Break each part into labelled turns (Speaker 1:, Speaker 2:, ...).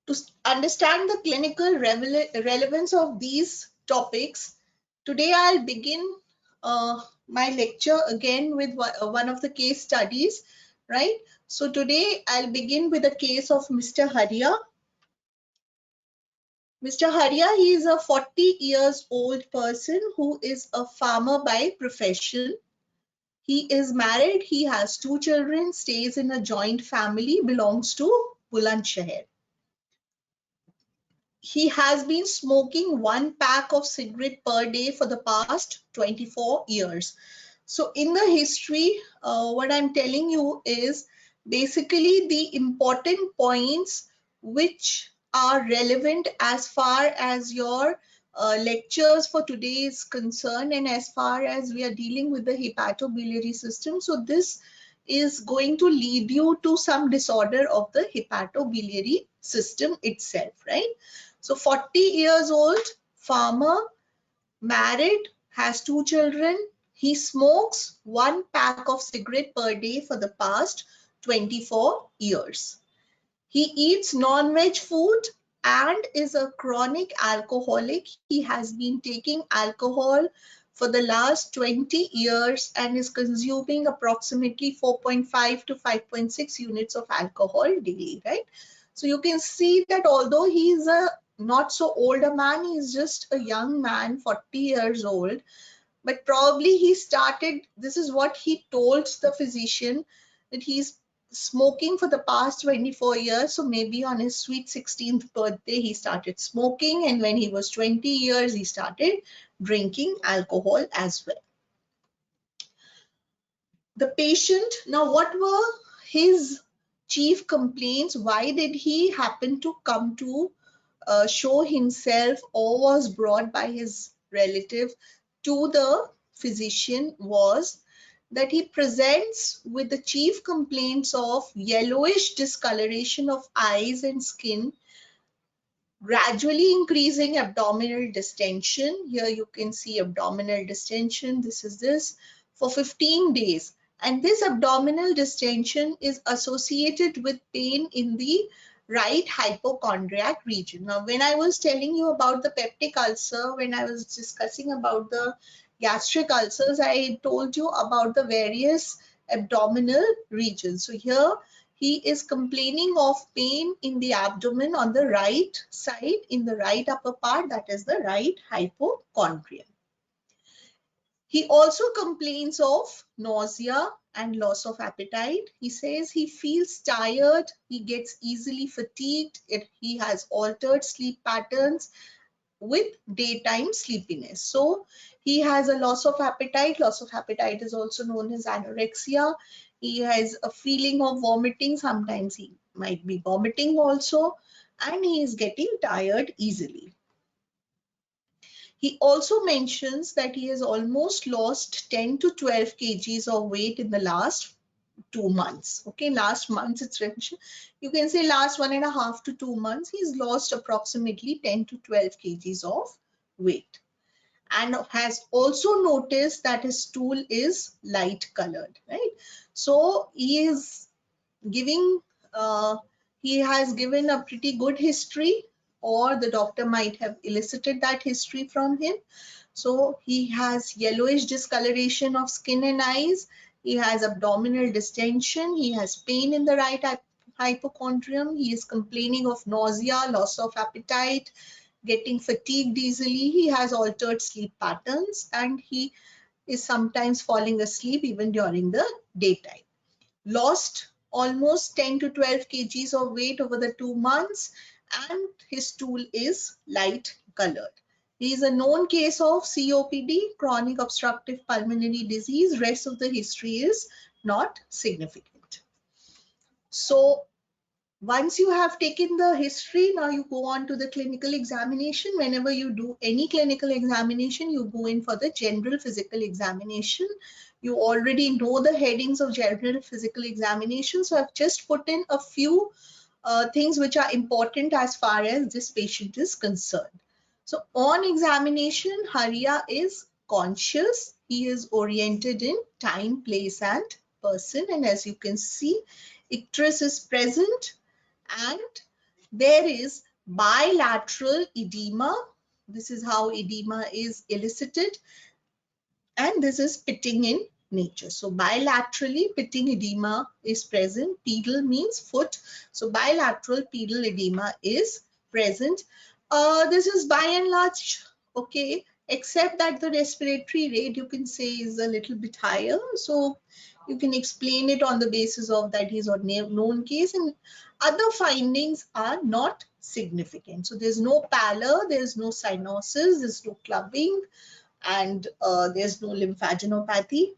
Speaker 1: To understand the clinical relevance of these topics, today I'll begin my lecture again with one of the case studies, right? So today I'll begin with the case of Mr. Haria. Mr. Haria, he is a 40 years old person who is a farmer by profession. He is married, he has 2 children, stays in a joint family, belongs to Bulandshahr. He has been smoking 1 pack of cigarette per day for the past 24 years. So in the history, what I'm telling you is basically the important points which are relevant as far as your lectures for today is concerned, and as far as we are dealing with the hepatobiliary system. So this is going to lead you to some disorder of the hepatobiliary system itself, right? So 40 years old, farmer, married, has 2 children. He smokes 1 pack of cigarette per day for the past 24 years. He eats non-veg food and is a chronic alcoholic. He has been taking alcohol for the last 20 years and is consuming approximately 4.5 to 5.6 units of alcohol daily, right? So you can see that although he is a not so old a man, he is just a young man, 40 years old, but probably he started, this is what he told the physician, that he's smoking for the past 24 years. So maybe on his sweet 16th birthday, he started smoking. And when he was 20 years, he started drinking alcohol as well. The patient, now what were his chief complaints? Why did he happen to come to show himself or was brought by his relative to the physician was that he presents with the chief complaints of yellowish discoloration of eyes and skin, gradually increasing abdominal distension. Here you can see abdominal distension. This is this for 15 days. And this abdominal distension is associated with pain in the right hypochondriac region. Now, when I was telling you about the peptic ulcer, when I was discussing about the gastric ulcers, I told you about the various abdominal regions. So here he is complaining of pain in the abdomen on the right side, in the right upper part, that is the right hypochondrium. He also complains of nausea and loss of appetite. He says he feels tired, he gets easily fatigued, he has altered sleep patterns with daytime sleepiness. So he has a loss of appetite. Loss of appetite is also known as anorexia. He has a feeling of vomiting. Sometimes he might be vomiting also, and he is getting tired easily. He also mentions that he has almost lost 10 to 12 kgs of weight in the last 2 months. Okay, last month it's mentioned. You can say last 1.5 to 2 months, he's lost approximately 10 to 12 kgs of weight, and has also noticed that his stool is light colored, right? So he is giving, he has given a pretty good history, or the doctor might have elicited that history from him. So he has yellowish discoloration of skin and eyes. He has abdominal distension. He has pain in the right hypochondrium. He is complaining of nausea, loss of appetite, getting fatigued easily. He has altered sleep patterns, and he is sometimes falling asleep even during the daytime. Lost almost 10 to 12 kgs of weight over the 2 months, and his stool is light colored. He is a known case of COPD, chronic obstructive pulmonary disease. Rest of the history is not significant. So once you have taken the history, now you go on to the clinical examination. Whenever you do any clinical examination, you go in for the general physical examination. You already know the headings of general physical examination. So I've just put in a few things which are important as far as this patient is concerned. So on examination, Haria is conscious. He is oriented in time, place, and person. And as you can see, icterus is present, and there is bilateral edema. This is how edema is elicited, and this is pitting in nature. So bilaterally pitting edema is present. Pedal means foot. So bilateral pedal edema is present. This is by and large okay, except that the respiratory rate you can say is a little bit higher. So you can explain it on the basis of that is a known case, and other findings are not significant. So there's no pallor, there's no cyanosis, there's no clubbing, and there's no lymphadenopathy.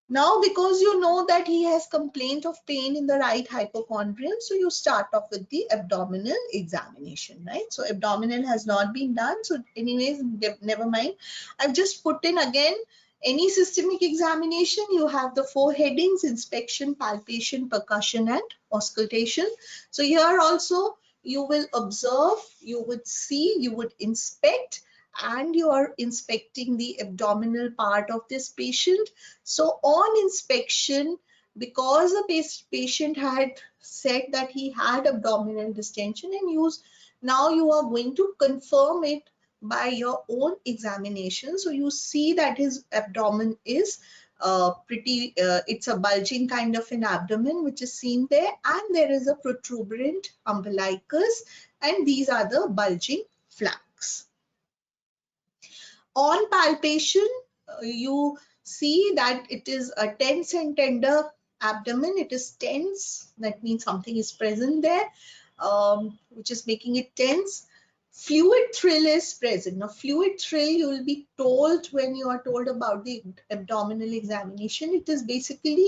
Speaker 1: Now, because you know that he has complaint of pain in the right hypochondrium, so you start off with the abdominal examination, right? So abdominal has not been done. So anyways, never mind. I've just put in again any systemic examination. You have the 4 headings: inspection, palpation, percussion, and auscultation. So here also you will observe, you would see, you would inspect, and you are inspecting the abdominal part of this patient. So on inspection, because the patient had said that he had abdominal distension, and now you are going to confirm it by your own examination. So you see that his abdomen is it's a bulging kind of an abdomen which is seen there, and there is a protuberant umbilicus, and these are the bulging flanks. On palpation, you see that it is a tense and tender abdomen. It is tense. That means something is present there, which is making it tense. Fluid thrill is present. Now, fluid thrill, you will be told when you are told about the abdominal examination. It is basically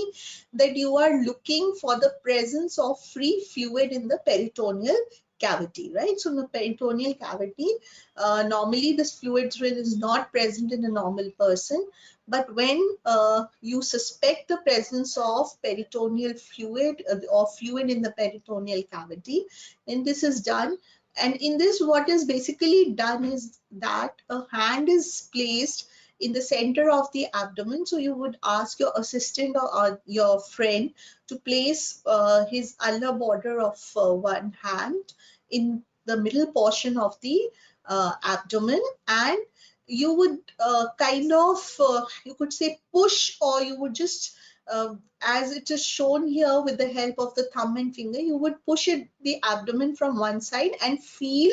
Speaker 1: that you are looking for the presence of free fluid in the peritoneal cavity, right? So in the peritoneal cavity, normally this fluid thrill is not present in a normal person, but when you suspect the presence of peritoneal fluid or fluid in the peritoneal cavity, then this is done. And in this, what is basically done is that a hand is placed in the center of the abdomen. So you would ask your assistant or your friend to place his ulnar border of one hand in the middle portion of the abdomen, and you would you could say push, or you would just as it is shown here with the help of the thumb and finger, you would push the abdomen from one side and feel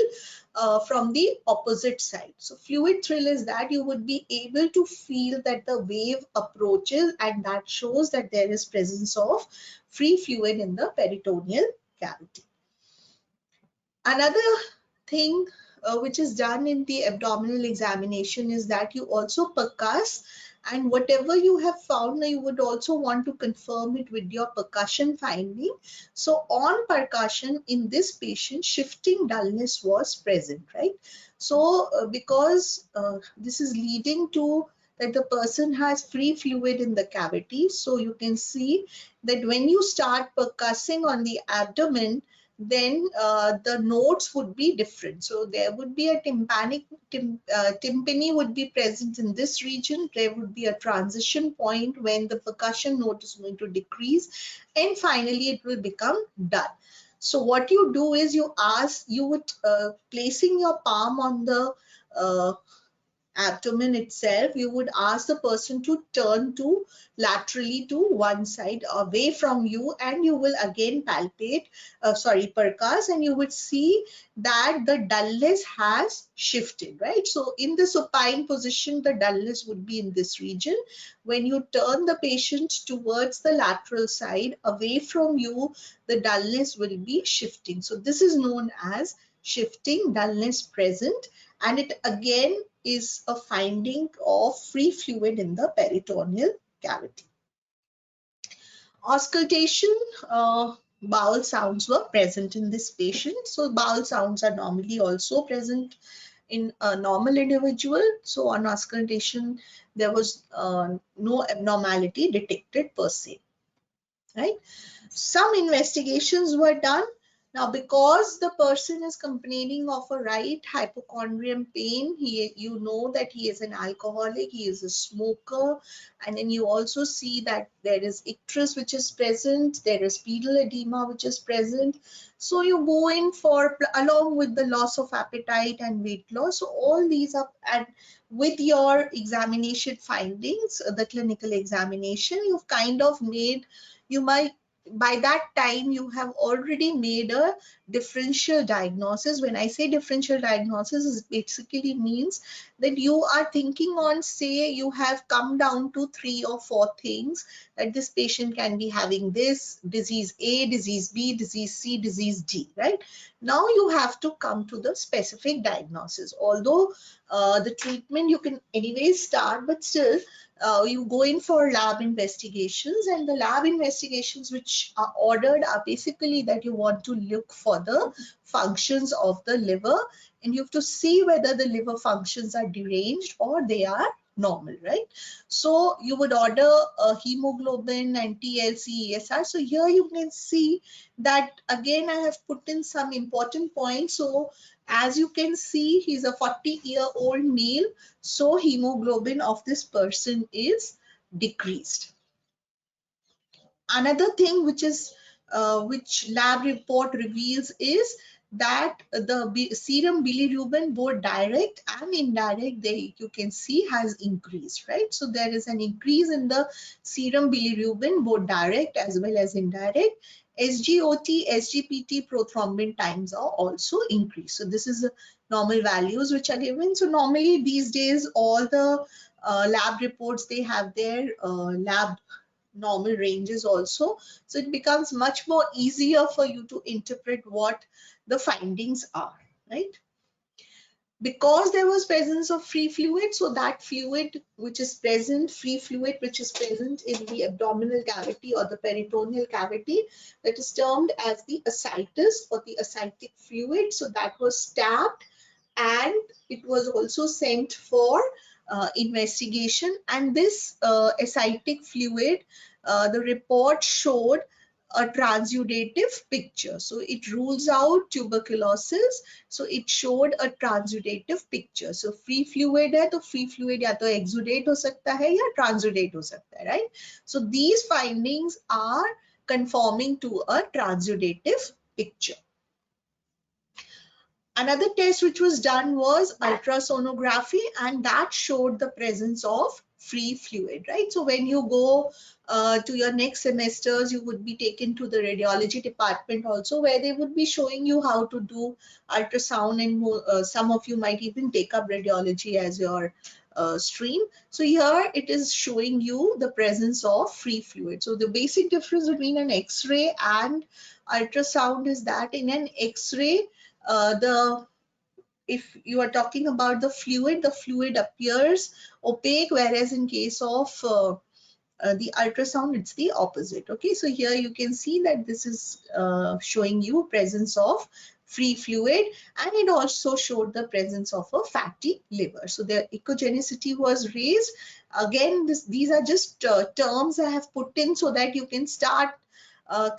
Speaker 1: from the opposite side. So fluid thrill is that you would be able to feel that the wave approaches, and that shows that there is presence of free fluid in the peritoneal cavity. Another thing which is done in the abdominal examination is that you also percuss, and whatever you have found, you would also want to confirm it with your percussion finding. So on percussion in this patient, shifting dullness was present, right? So because this is leading to that the person has free fluid in the cavity, so you can see that when you start percussing on the abdomen, then the notes would be different. So there would be a tympani would be present in this region. There would be a transition point when the percussion note is going to decrease, and finally it will become dull. So what you do is you would placing your palm on the abdomen itself, you would ask the person to turn to laterally to one side away from you, and you will again percuss, and you would see that the dullness has shifted, right? So in the supine position, the dullness would be in this region. When you turn the patient towards the lateral side away from you, the dullness will be shifting. So this is known as shifting dullness present, and it again is a finding of free fluid in the peritoneal cavity. Auscultation, bowel sounds were present in this patient. So bowel sounds are normally also present in a normal individual. So on auscultation, there was no abnormality detected per se, right? Some investigations were done. Now, because the person is complaining of a right hypochondrium pain, you know that he is an alcoholic, he is a smoker, and then you also see that there is icterus which is present, there is pedal edema which is present. So you go in for, along with the loss of appetite and weight loss. So all these are, and with your examination findings, the clinical examination, you've kind of made, you might, by that time you have already made a differential diagnosis. When I say differential diagnosis, it basically means that you are thinking on, say you have come down to 3 or 4 things, that this patient can be having this disease A, disease B, disease C, disease D, right? Now you have to come to the specific diagnosis. Although the treatment you can anyway start, but still you go in for lab investigations, and the lab investigations which are ordered are basically that you want to look for the functions of the liver, and you have to see whether the liver functions are deranged or they are normal, right? So you would order a hemoglobin and TLC, ESR. So here you can see that again I have put in some important points. So as you can see, he's a 40-year-old male, so hemoglobin of this person is decreased. Another thing which is which lab report reveals is that the serum bilirubin, both direct and indirect, you can see has increased, right? So there is an increase in the serum bilirubin, both direct as well as indirect. SGOT, SGPT, prothrombin times are also increased. So this is the normal values which are given. So normally these days all the lab reports, they have their lab normal ranges also. So it becomes much more easier for you to interpret what the findings are, right? Because there was presence of free fluid, so that fluid which is present, free fluid which is present in the abdominal cavity or the peritoneal cavity, that is termed as the ascites or the ascitic fluid. So that was tapped, and it was also sent for investigation. And this ascitic fluid, the report showed a transudative picture. So it rules out tuberculosis. So it showed a transudative picture. So free fluid है, तो free fluid या तो exudate हो सकता है या transudate हो सकता है, right? So these findings are conforming to a transudative picture. Another test which was done was ultrasonography, and that showed the presence of free fluid, right? So when you go to your next semesters, you would be taken to the radiology department also, where they would be showing you how to do ultrasound, and some of you might even take up radiology as your stream. So here it is showing you the presence of free fluid. So the basic difference between an X-ray and ultrasound is that in an X-ray, if you are talking about the fluid appears opaque, whereas in case of the ultrasound, it's the opposite. Okay, so here you can see that this is showing you presence of free fluid, and it also showed the presence of a fatty liver. So the echogenicity was raised. Again, these are just terms I have put in so that you can start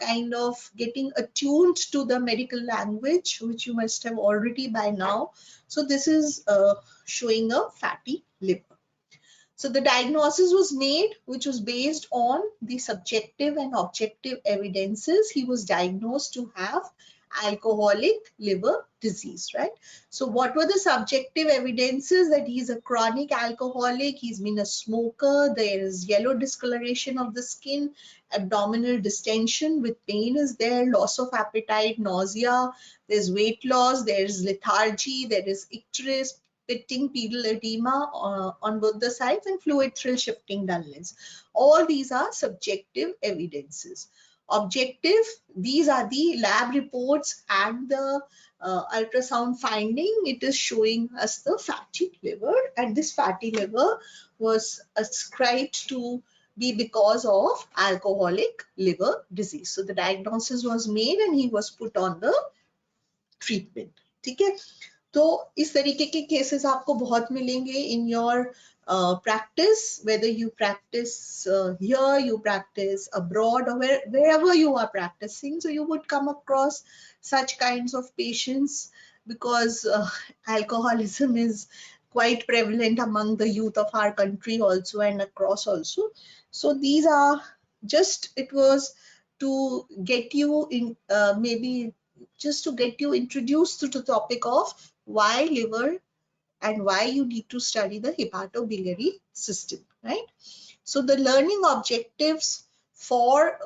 Speaker 1: kind of getting attuned to the medical language, which you must have already by now. So this is showing a fatty liver. So the diagnosis was made, which was based on the subjective and objective evidences. He was diagnosed to have alcoholic liver disease, right? So what were the subjective evidences? That he's a chronic alcoholic, he's been a smoker, there is yellow discoloration of the skin, abdominal distension with pain is there, loss of appetite, nausea, there's weight loss, there's lethargy, there is icterus, pitting, pedal edema on both the sides, and fluid thrill shifting dullness. All these are subjective evidences. Objective, these are the lab reports and the ultrasound finding. It is showing us the fatty liver, and this fatty liver was ascribed to be because of alcoholic liver disease. So the diagnosis was made and he was put on the treatment. ठीक है? तो इस तरीके के cases आपको बहुत मिलेंगे in your practice, whether you practice here, you practice abroad, or wherever you are practicing. So you would come across such kinds of patients because alcoholism is quite prevalent among the youth of our country also and across also. So these are just, it was to get you in, maybe just to get you introduced to the topic of why liver and why you need to study the hepatobiliary system, right? So the learning objectives for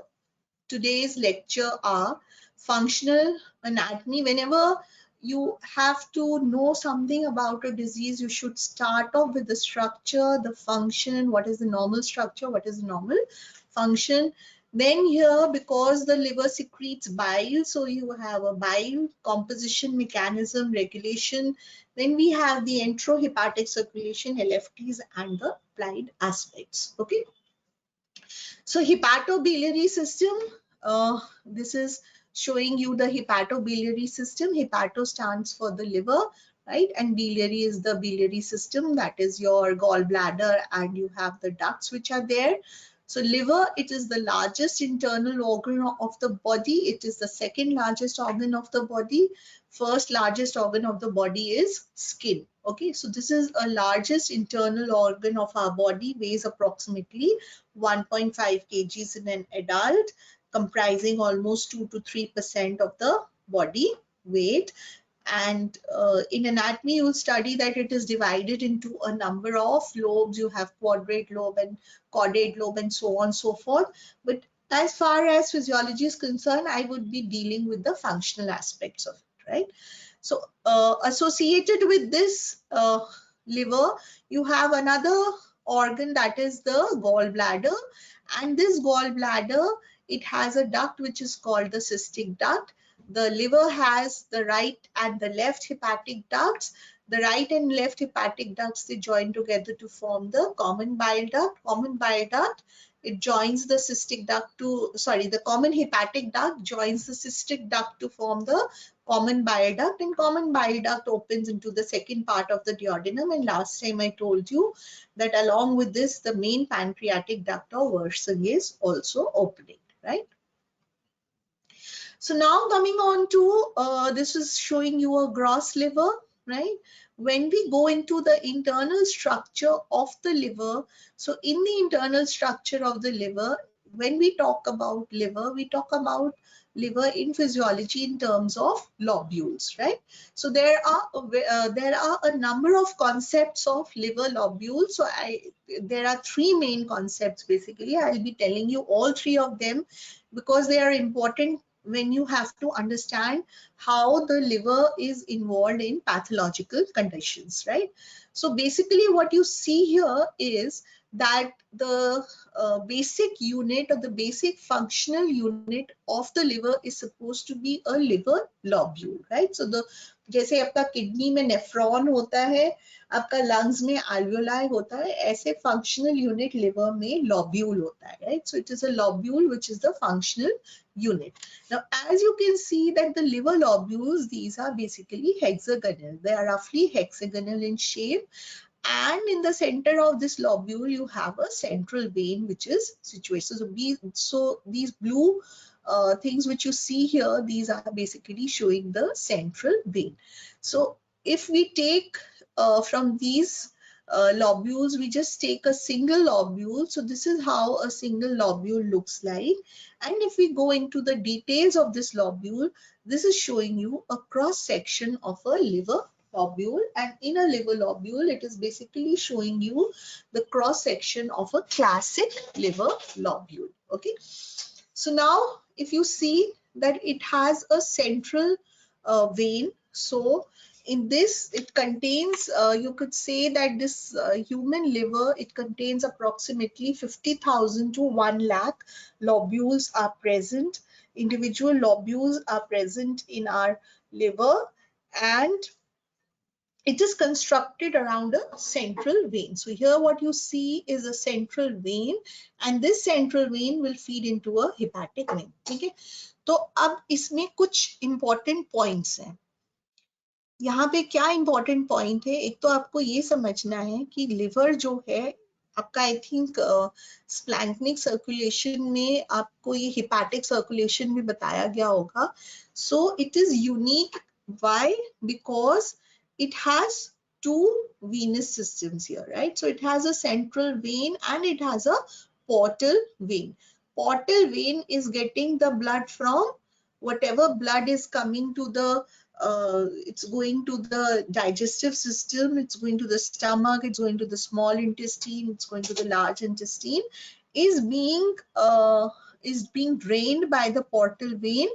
Speaker 1: today's lecture are functional anatomy. Whenever you have to know something about a disease, you should start off with the structure, the function, what is the normal structure, what is the normal function. Then here, because the liver secretes bile, so you have a bile composition, mechanism, regulation. Then we have the enterohepatic circulation, LFTs, and the applied aspects. Okay. So hepatobiliary system, this is showing you the hepatobiliary system. Hepato stands for the liver, right? And biliary is the biliary system, that is your gallbladder, and you have the ducts which are there. So liver, it is the largest internal organ of the body. It is the second largest organ of the body. First largest organ of the body is skin. Okay, so this is a largest internal organ of our body, weighs approximately 1.5 kgs in an adult, comprising almost 2 to 3% of the body weight. And in anatomy, you will study that it is divided into a number of lobes. You have quadrate lobe and caudate lobe and so on and so forth. But as far as physiology is concerned, I would be dealing with the functional aspects of it, right? So associated with this liver, you have another organ, that is the gallbladder. And this gallbladder, it has a duct which is called the cystic duct. The liver has the right and the left hepatic ducts. The right and left hepatic ducts, they join together to form the common bile duct. Common bile duct, it joins the cystic duct to, sorry, the common hepatic duct joins the cystic duct to form the common bile duct, and common bile duct opens into the second part of the duodenum. And last time I told you that along with this, the main pancreatic duct or Wirsung is also opening, right? So now coming on to, this is showing you a gross liver, right? When we go into the internal structure of the liver, so in the internal structure of the liver, when we talk about liver, we talk about liver in physiology in terms of lobules, right? So there are a number of concepts of liver lobules. So there are three main concepts basically. I'll be telling you all three of them because they are important when you have to understand how the liver is involved in pathological conditions, right? So basically what you see here is that the basic unit or the basic functional unit of the liver is supposed to be a liver lobule, right? So the जैसे आपका kidney में nephron होता है, आपका lungs में alveoli होता है, ऐसे functional unit liver में lobule होता है, right? So it is a lobule which is the functional unit. Now, as you can see that the liver lobules, these are basically hexagonal. They are roughly hexagonal in shape. And in the center of this lobule, you have a central vein which is situated. So these blue things which you see here, these are basically showing the central vein. So if we take from these lobules, we just take a single lobule. So this is how a single lobule looks like. And if we go into the details of this lobule, this is showing you a cross section of a liver lobule, and in a liver lobule, it is basically showing you the cross section of a classic liver lobule. Okay. So now if you see that it has a central vein, so in this it contains, you could say that this human liver, it contains approximately 50,000 to 1 lakh lobules are present. Individual lobules are present in our liver, and it is constructed around a central vein. So here what you see is a central vein, and this central vein will feed into a hepatic vein. ठीक है, तो अब इसमें कुछ important points हैं. यहाँ पे क्या इंपॉर्टेंट पॉइंट है, एक तो आपको ये समझना है कि लिवर जो है आपका, आई थिंक स्प्लैंक्निक सर्कुलेशन में आपको ये हिपैटिक सर्कुलेशन में बताया गया होगा. So it is unique. Why? Because it has two venous systems here, right? So it has a central vein and it has a portal vein. Portal vein is getting the blood from whatever blood is coming to the it's going to the digestive system, it's going to the stomach, it's going to the small intestine, it's going to the large intestine, is being drained by the portal vein,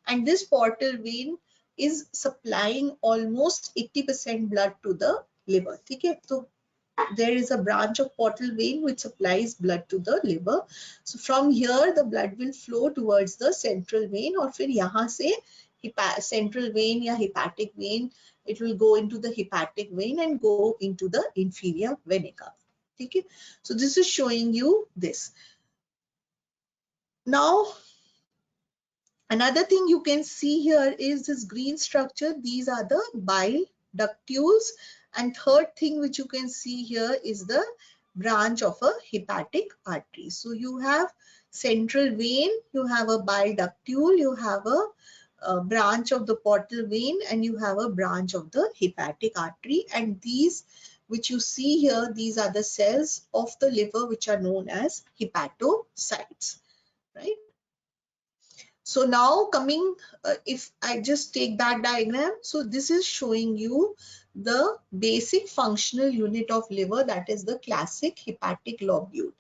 Speaker 1: and this portal vein is supplying almost 80% blood to the liver. ठीक है, तो there is a branch of portal vein which supplies blood to the liver. So from here the blood will flow towards the central vein, और फिर यहाँ से central vein या hepatic vein, it will go into the hepatic vein and go into the inferior vena cava. ठीक है, so this is showing you this. Now another thing you can see here is this green structure. These are the bile ductules. And third thing which you can see here is the branch of a hepatic artery. So you have central vein, you have a bile ductule, you have a branch of the portal vein, and you have a branch of the hepatic artery. And these which you see here, these are the cells of the liver which are known as hepatocytes, right? So now coming, if I just take that diagram, so this is showing you the basic functional unit of liver, that is the classic hepatic lobule.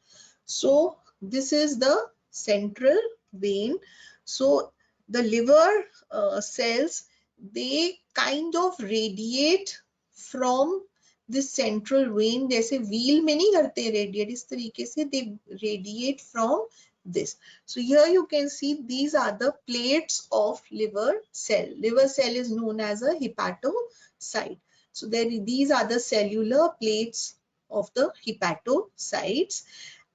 Speaker 1: So this is the central vein. So the liver cells, they kind of radiate from this central vein. जैसे wheel में नहीं करते radiate, इस तरीके से they radiate from this. So here you can see these are the plates of liver cell. Liver cell is known as a hepatocyte. So these are the cellular plates of the hepatocytes,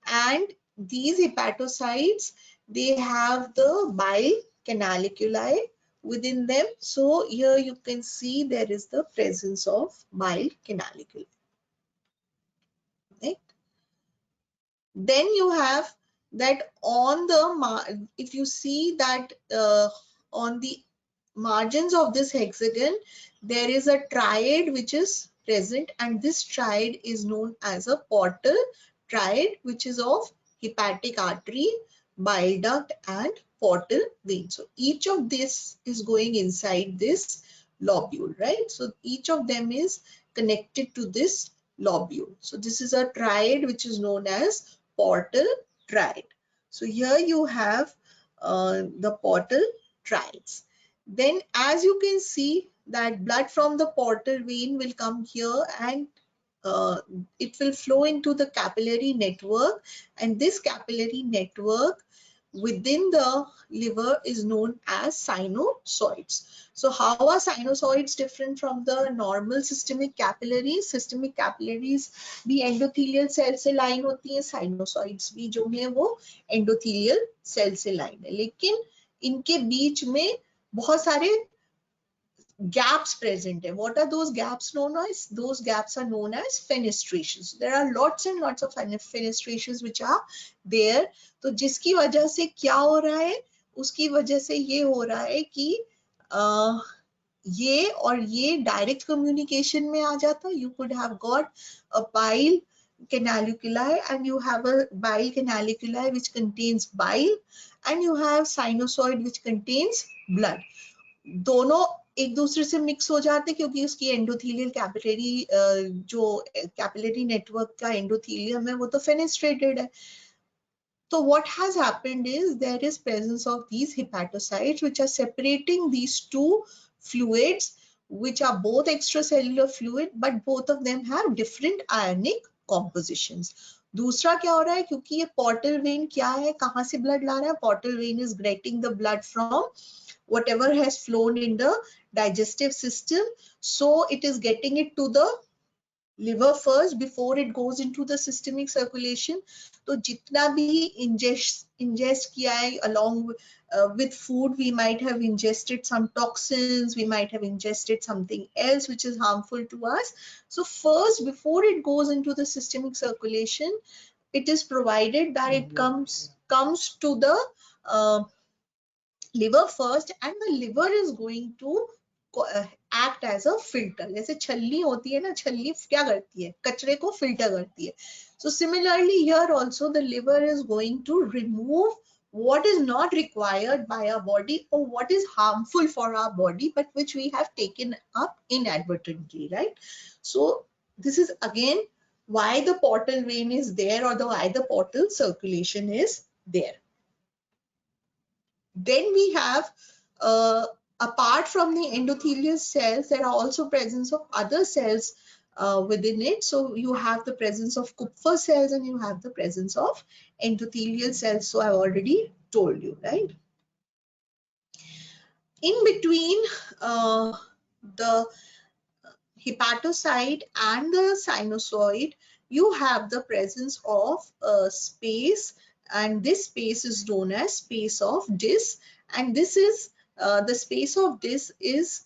Speaker 1: and these hepatocytes, they have the bile canaliculi within them. So here you can see there is the presence of bile canaliculi. Right? Then you have that on the, if you see that on the margins of this hexagon, there is a triad which is present, and this triad is known as a portal triad, which is of hepatic artery, bile duct, and portal vein. So each of this is going inside this lobule, right? So each of them is connected to this lobule. So this is a triad which is known as portal triad. So here you have the portal triads. Then as you can see that blood from the portal vein will come here, and it will flow into the capillary network, and this capillary network within the liver is known as sinusoids. So how are sinusoids different from the normal systemic capillaries? Systemic capillaries भी endothelial cell से line होती है, sinusoids भी जो है वो endothelial cell से line है, लेकिन इनके बीच में बहुत सारे gaps present. What are those gaps known as? Those gaps are known as fenestrations. There are lots and lots of fenestrations which are there. तो जिसकी वजह से क्या हो रहा है, उसकी वजह से ये हो रहा है कि ये और ये direct communication में आ जाता. You could have got a bile canaliculi, and you have a bile canaliculi which contains bile, and you have sinusoid which contains blood. दोनों एक दूसरे से मिक्स हो जाते क्योंकि उसकी एंडोथेलियल कैपिलरी जो कैपिलरी नेटवर्क का एंडोथेलियम है वो तो फेनेस्ट्रेटेड है. So what has happened is there is presence of these hepatocytes which are separating these two fluids, which are both extracellular fluid, but both of them have different ionic compositions. दूसरा क्या हो रहा है, क्योंकि ये portal vein क्या है, कहाँ से blood ला रहा है? Portal vein is getting the blood from whatever has flown in the digestive system, so it is getting it to the liver first before it goes into the systemic circulation. तो जितना भी ingest किया है along with food, we might have ingested some toxins, we might have ingested something else which is harmful to us. So first, before it goes into the systemic circulation, it is provided that it comes to the liver first, and the liver is going to act as a filter. जैसे छल्ली होती है ना, छल्ली क्या करती है, कचरे को filter करती है. So similarly here also the liver is going to remove what is not required by our body or what is harmful for our body but which we have taken up inadvertently, right? So this is again why the portal vein is there, or why the portal circulation is there. Then we have, apart from the endothelial cells, there are also presence of other cells within it. So you have the presence of Kupffer cells and you have the presence of endothelial cells. So I've already told you, right? In between the hepatocyte and the sinusoid, you have the presence of space, and this space is known as space of Dis, and this is the space of Dis is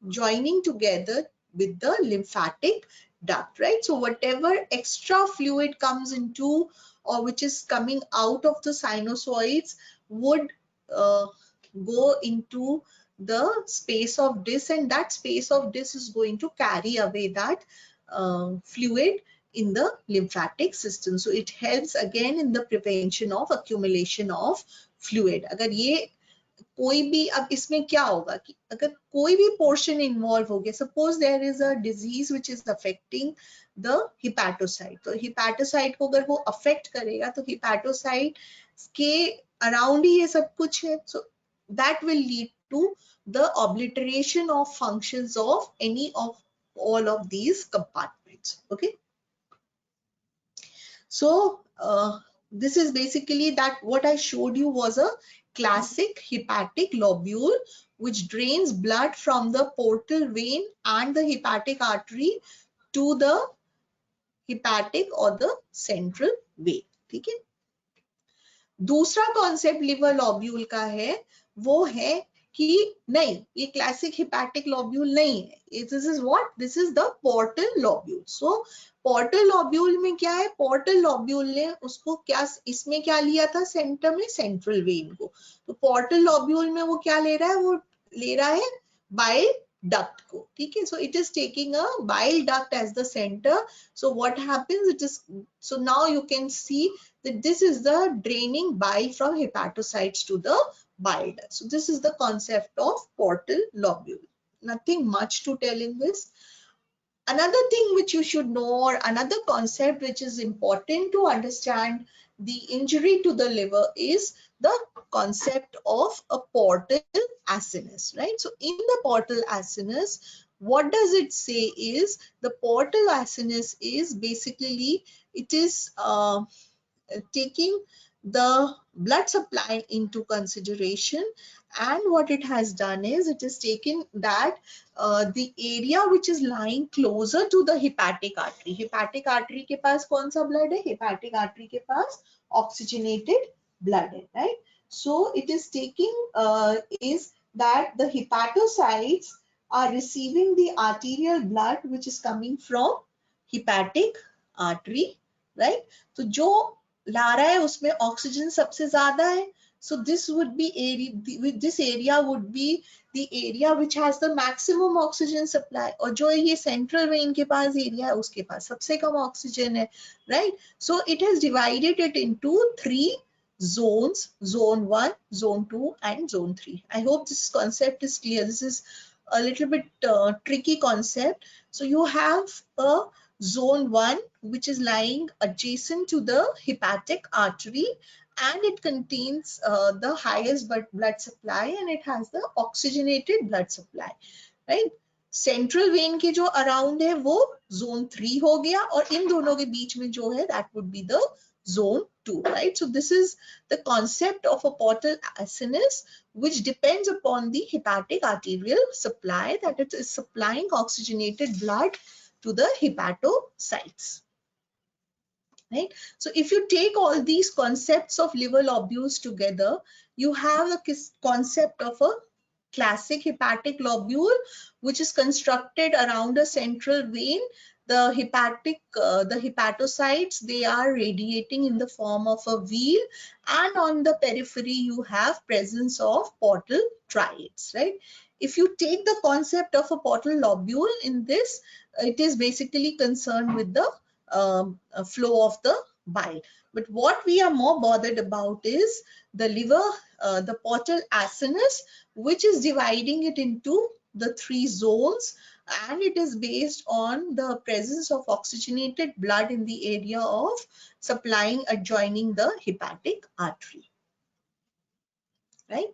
Speaker 1: joining together with the lymphatic duct, right? So whatever extra fluid comes into or which is coming out of the sinusoids would go into the space of Dis, and that space of Dis is going to carry away that fluid in the lymphatic system. So it helps again in the prevention of accumulation of fluid. अगर ये कोई भी, अब इसमें क्या होगा कि अगर कोई भी पोर्शन इन्वॉल्व हो गया, suppose there is a disease which is affecting the hepatocyte, तो हिपैटोसाइट को अगर वो अफेक्ट करेगा तो हिपैटोसाइट के अराउंड ही ये सब कुछ है. So that will lead to the obliteration of functions of any of all of these compartments. Okay, so this is basically that what I showed you was a classic hepatic lobule which drains blood from the portal vein and the hepatic artery to the hepatic or the central vein. ठीक है. दूसरा concept liver lobule का है, वो है कि नहीं, ये क्लासिक हिपैटिक लॉब्यूल नहीं है. This is what, this is the portal lobule. So portal lobule में क्या है, पोर्टल लॉब्यूल ने उसको क्या, इसमें क्या लिया था सेंटर में, सेंट्रल वेन को. तो पोर्टल लॉब्यूल में वो क्या ले रहा है, वो ले रहा है बाइल duct को. ठीक है. So it is taking a bile duct as the center. So what happens, it is, so now you can see that this is the draining bile from hepatocytes to the bile duct. So this is the concept of portal lobule. Nothing much to tell in this. Another thing which you should know, or another concept which is important to understand the injury to the liver, is the concept of a portal acinus, right? So in the portal acinus, what does it say is, the portal acinus is basically, it is taking the blood supply into consideration, and what it has done is it is taken that the area which is lying closer to the hepatic artery, hepatic artery के पास कौन सा blood है, hepatic artery के पास oxygenated blood है, right? So it is taking is that the hepatocytes are receiving the arterial blood which is coming from hepatic artery, right? तो जो ला रहा है उसमें ऑक्सीजन सबसे ज्यादा है. So this would be area, this area would be the area which has the maximum oxygen supply. और जो ये central vein के पास area है उसके पास सबसे कम ऑक्सीजन है, right? So it has divided it into 3 zones, zone 1, zone 2 and zone 3. I hope this concept is clear. This is a little bit tricky concept. So you have a zone 1 which is lying adjacent to the hepatic artery, and it contains the highest blood supply, and it has the oxygenated blood supply, right? Central vein के जो around है वो zone 3 हो गया, और इन दोनों के बीच में जो है that would be the zone 2, right? So this is the concept of a portal acinus, which depends upon the hepatic arterial supply, that it is supplying oxygenated blood to the hepatocytes. Right? So if you take all these concepts of liver lobules together, you have the concept of a classic hepatic lobule, which is constructed around a central vein. The hepatocytes, they are radiating in the form of a wheel, and on the periphery you have presence of portal triads, right? If you take the concept of a portal lobule in this, it is basically concerned with the flow of the bile. But what we are more bothered about is the liver, the portal acinus, which is dividing it into the 3 zones, and it is based on the presence of oxygenated blood in the area of supplying adjoining the hepatic artery, right?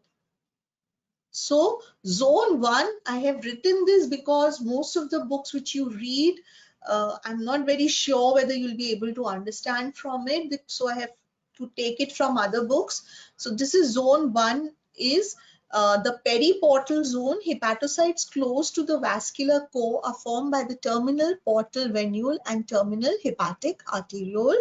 Speaker 1: So zone 1, I have written this because most of the books which you read, I'm not very sure whether you'll be able to understand from it. So I have to take it from other books. So this is zone 1 is the periportal zone. Hepatocytes close to the vascular core are formed by the terminal portal venule and terminal hepatic arteriole.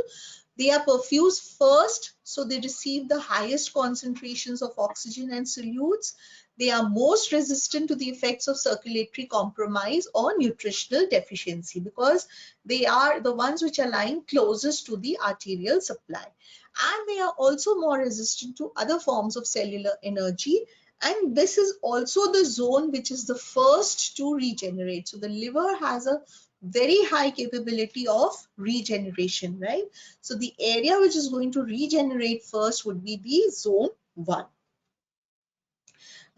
Speaker 1: They are perfused first, so they receive the highest concentrations of oxygen and solutes. They are most resistant to the effects of circulatory compromise or nutritional deficiency because they are the ones which are lying closest to the arterial supply. And they are also more resistant to other forms of cellular energy. And this is also the zone which is the first to regenerate. So the liver has a very high capability of regeneration, right? So the area which is going to regenerate first would be the zone 1.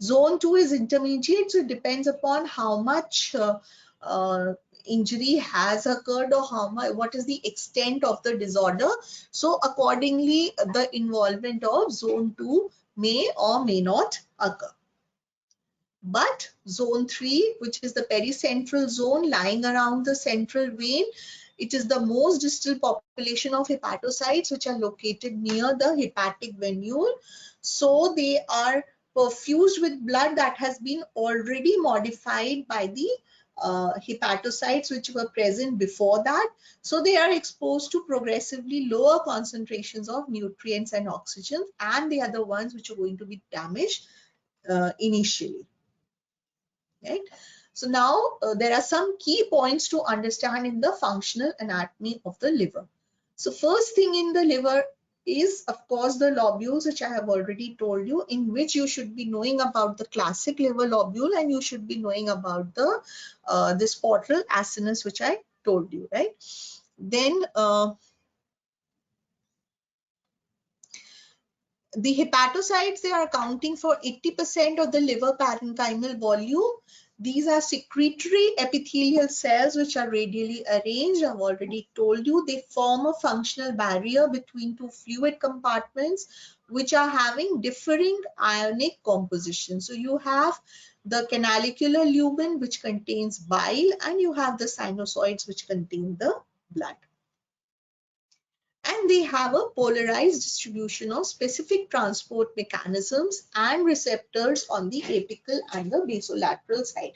Speaker 1: Zone 2 is intermediate, so it depends upon how much injury has occurred or how much, what is the extent of the disorder. So accordingly, the involvement of zone 2 may or may not occur. But zone 3, which is the pericentral zone lying around the central vein, it is the most distal population of hepatocytes which are located near the hepatic venule. So they are perfused with blood that has been already modified by the hepatocytes which were present before that. So they are exposed to progressively lower concentrations of nutrients and oxygen, and they are the ones which are going to be damaged initially. Right? So now there are some key points to understand in the functional anatomy of the liver. So first thing in the liver is, of course, the lobules, which I have already told you, in which you should be knowing about the classic liver lobule, and you should be knowing about the this portal acinus, which I told you, right? Then the hepatocytes, they are accounting for 80% of the liver parenchymal volume. These are secretory epithelial cells which are radially arranged. I've already told you they form a functional barrier between 2 fluid compartments which are having differing ionic composition. So you have the canalicular lumen which contains bile, and you have the sinusoids which contain the blood. And they have a polarized distribution of specific transport mechanisms and receptors on the apical and the basolateral side.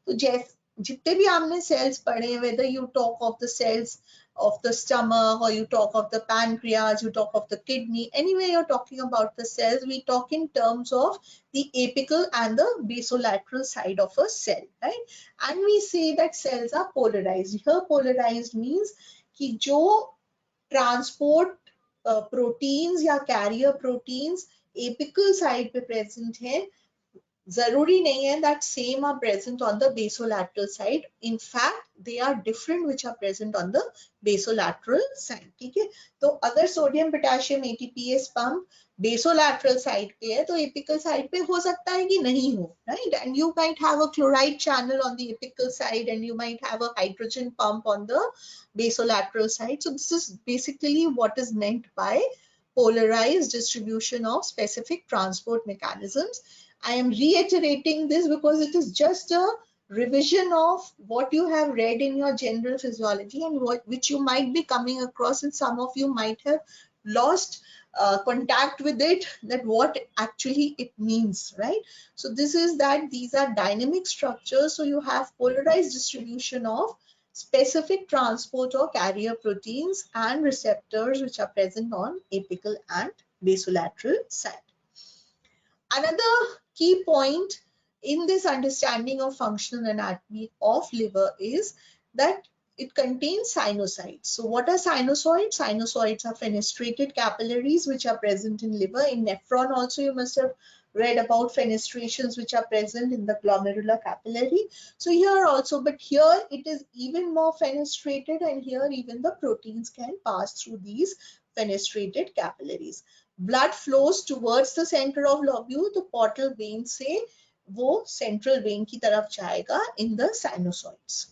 Speaker 1: So जितने भी आपने cells पढ़े, whether you talk of the cells of the stomach or you talk of the pancreas, you talk of the kidney, anyway you're talking about the cells, we talk in terms of the apical and the basolateral side of a cell, right? And we say that cells are polarized. Here polarized means कि जो transport proteins या carrier proteins apical side पे present है, जरूरी नहीं है that same are present on the basolateral side. In fact, they are different which are present on the basolateral side. ठीक है? तो अगर sodium potassium ATPase pump basolateral side पे है, तो apical side पे हो सकता है कि नहीं हो, right? And you might have a chloride channel on the apical side, and you might have a hydrogen pump on the basolateral side. So this is basically what is meant by polarized distribution of specific transport mechanisms. I am reiterating this because it is just a revision of what you have read in your general physiology and which you might be coming across, and some of you might have lost contact with it, that what actually it means, right? So this is that these are dynamic structures. So you have polarized distribution of specific transport or carrier proteins and receptors which are present on apical and basolateral side. Another key point in this understanding of functional anatomy of liver is that it contains sinusoids. So what are sinusoids? Sinusoids are fenestrated capillaries which are present in liver. In nephron also you must have read about fenestrations which are present in the glomerular capillary. So here also, but here it is even more fenestrated, and here even the proteins can pass through these fenestrated capillaries. Blood flows towards the center of lobule, तो portal vein से वो central vein की तरफ जाएगा in the sinusoids.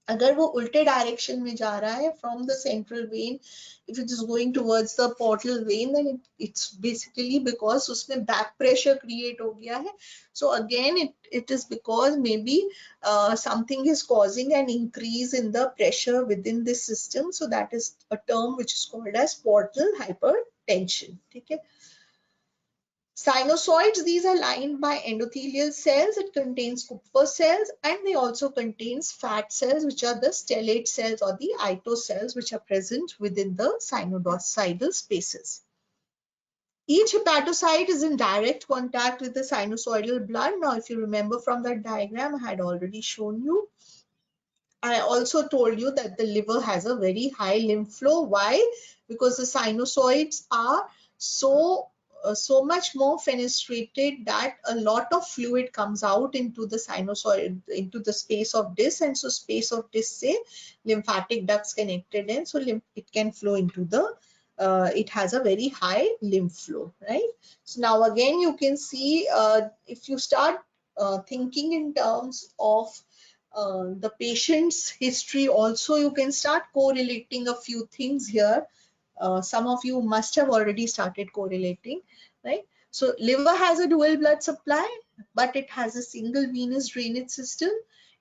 Speaker 1: अगर वो उल्टे direction में जा रहा है from the central vein, if it is going towards the portal vein, then it's basically because उसमें back pressure create हो गया है. So again it is because maybe something is causing an increase in the pressure within this system. So that is a term which is called as portal hypertension. ठीक है. Sinusoids, these are lined by endothelial cells. It contains Kupffer cells, and they also contains fat cells, which are the stellate cells or the Ito cells, which are present within the sinusoidal spaces. Each hepatocyte is in direct contact with the sinusoidal blood. Now, if you remember from that diagram, I had already shown you. I also told you that the liver has a very high lymph flow. Why? Because the sinusoids are so much more fenestrated that a lot of fluid comes out into the sinusoid, into the space of disc, and so space of disc say lymphatic ducts connected in, so it can flow into the it has a very high lymph flow, right? So now again you can see if you start thinking in terms of the patient's history also, you can start correlating a few things here. Some of you must have already started correlating, right? So liver has a dual blood supply, but it has a single venous drainage system.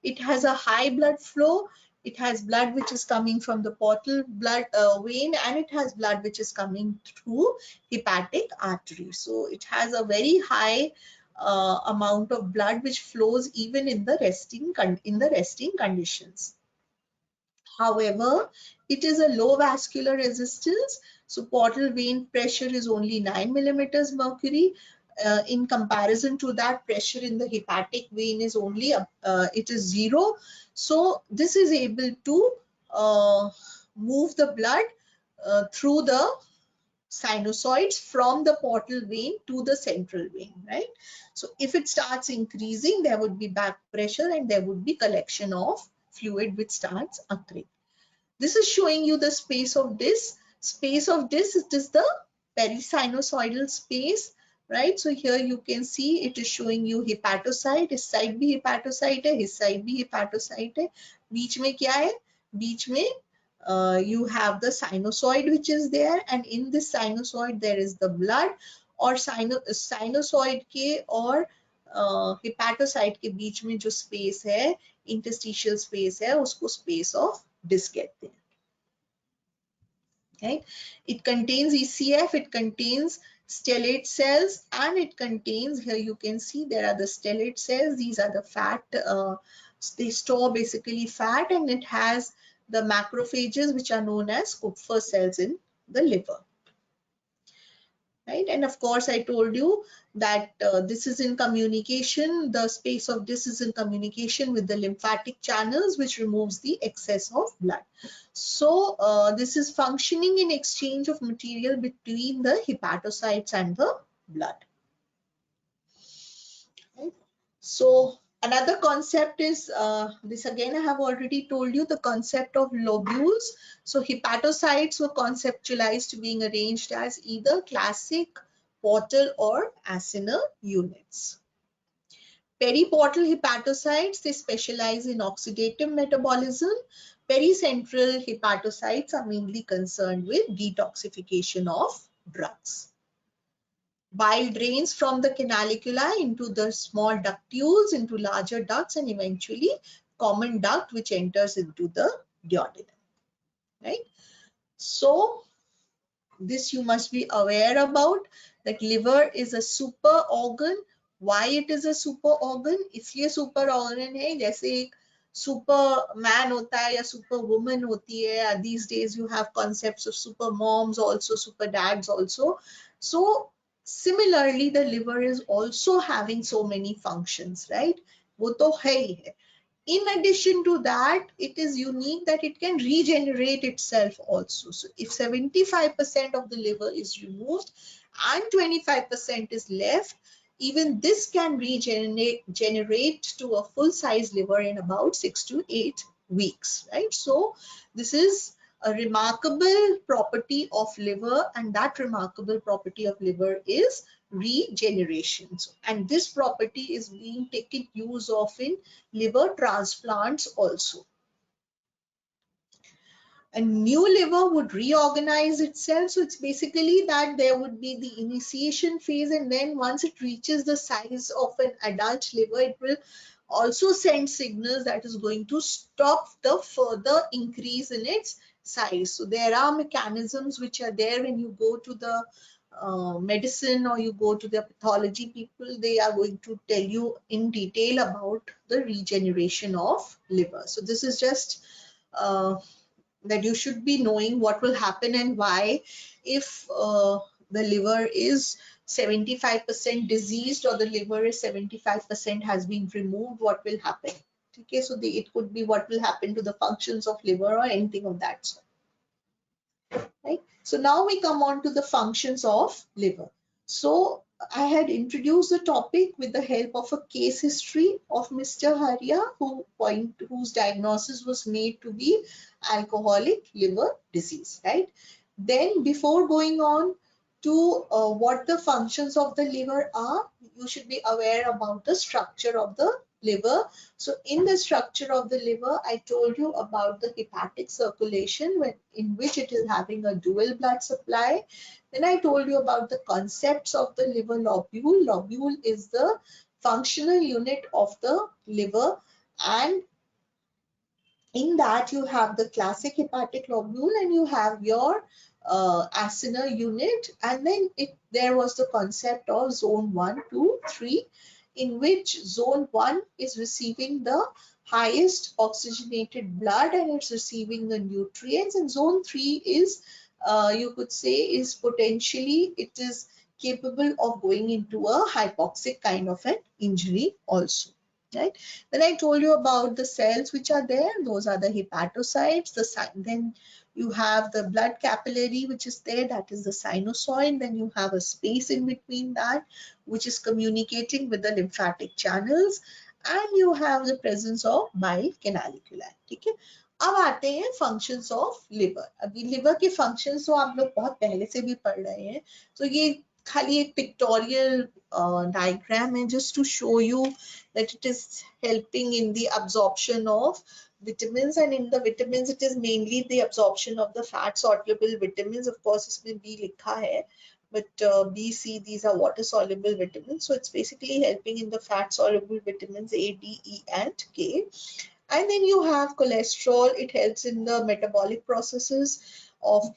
Speaker 1: It has a high blood flow. It has blood which is coming from the portal blood vein, and it has blood which is coming through hepatic artery. So it has a very high amount of blood which flows even in the resting conditions. However, it is a low vascular resistance. So portal vein pressure is only 9 millimeters mercury. In comparison to that, pressure in the hepatic vein is only it is 0. So this is able to move the blood through the sinusoids from the portal vein to the central vein, right? So if it starts increasing, there would be back pressure and there would be collection of fluid which starts occurring. This is showing you the space of disc. Space of disc, it is the perisinusoidal space, right? So here you can see it is showing you hepatocyte. इस side भी hepatocyte है, इस side भी hepatocyte है. बीच में क्या है? बीच में you have the sinusoid which is there, and in this sinusoid there is the blood, और sinusoid के और hepatocyte के बीच में जो space है, interstitial space है, उसको space of disc कहते हैं. Right? It contains ECF, it contains stellate cells, and it contains, here you can see there are the stellate cells. These are the fat, they store basically fat, and it has the macrophages which are known as Kupffer cells in the liver. Right? And of course, I told you that this is in communication, the space of this is in communication with the lymphatic channels, which removes the excess of blood. So this is functioning in exchange of material between the hepatocytes and the blood. Right? So another concept is this, again I have already told you, the concept of lobules. So hepatocytes were conceptualized being arranged as either classic, portal or acinar units. Periportal hepatocytes, they specialize in oxidative metabolism. Pericentral hepatocytes are mainly concerned with detoxification of drugs. Bile drains from the canaliculi into the small ductules, into larger ducts, and eventually common duct which enters into the duodenum. Right? So this you must be aware about, that liver is a super organ. Why it is a super organ? इसलिए super organ है, जैसे Superman होता है या super woman होती है. These days you have concepts of super moms also, super dads also. So similarly the liver is also having so many functions, right? वो तो है ही है. In addition to that, it is unique that it can regenerate itself also. So if 75% of the liver is removed and 25% is left, even this can regenerate to a full size liver in about 6 to 8 weeks, right? So this is a remarkable property of liver, and that remarkable property of liver is regeneration. And this property is being taken use of in liver transplants also. A new liver would reorganize itself. So it's basically that there would be the initiation phase, and then once it reaches the size of an adult liver, it will also send signals that is going to stop the further increase in its size. So there are mechanisms which are there when you go to the medicine or you go to the pathology people. They are going to tell you in detail about the regeneration of liver. So this is just that you should be knowing what will happen and why if the liver is 75% diseased or the liver is 75% has been removed, what will happen. Okay, so it could be what will happen to the functions of liver or anything of that sort. Right? So now we come on to the functions of liver. So I had introduced the topic with the help of a case history of Mr. Haria, whose diagnosis was made to be alcoholic liver disease, right? Then before going on to what the functions of the liver are, you should be aware about the structure of the liver. So in the structure of the liver, I told you about the hepatic circulation in which it is having a dual blood supply. Then I told you about the concepts of the liver lobule. Lobule is the functional unit of the liver, and in that you have the classic hepatic lobule and you have your acinar unit, and then there was the concept of zone 1, 2, 3, in which zone 1 is receiving the highest oxygenated blood and it's receiving the nutrients, and zone 3 is you could say is potentially it is capable of going into a hypoxic kind of an injury also. Right. Then I told you about the cells which are there. Those are the hepatocytes. Then you have the blood capillary which is there. That is the sinusoid. Then you have a space in between that which is communicating with the lymphatic channels. And you have the presence of bile canaliculi. ठीक है. अब आते हैं functions of liver. अभी liver के functions तो आप लोग बहुत पहले से भी पढ़ रहे हैं. तो ये खाली एक pictorial diagram है just to show you that it is helping in the absorption of vitamins, and in the vitamins it is mainly the absorption of the fat soluble vitamins. Of course इसमें B लिखा है, but B, C, these are water soluble vitamins. So it's basically helping in the fat soluble vitamins A, D, E and K. And then you have cholesterol. It helps in the metabolic processes of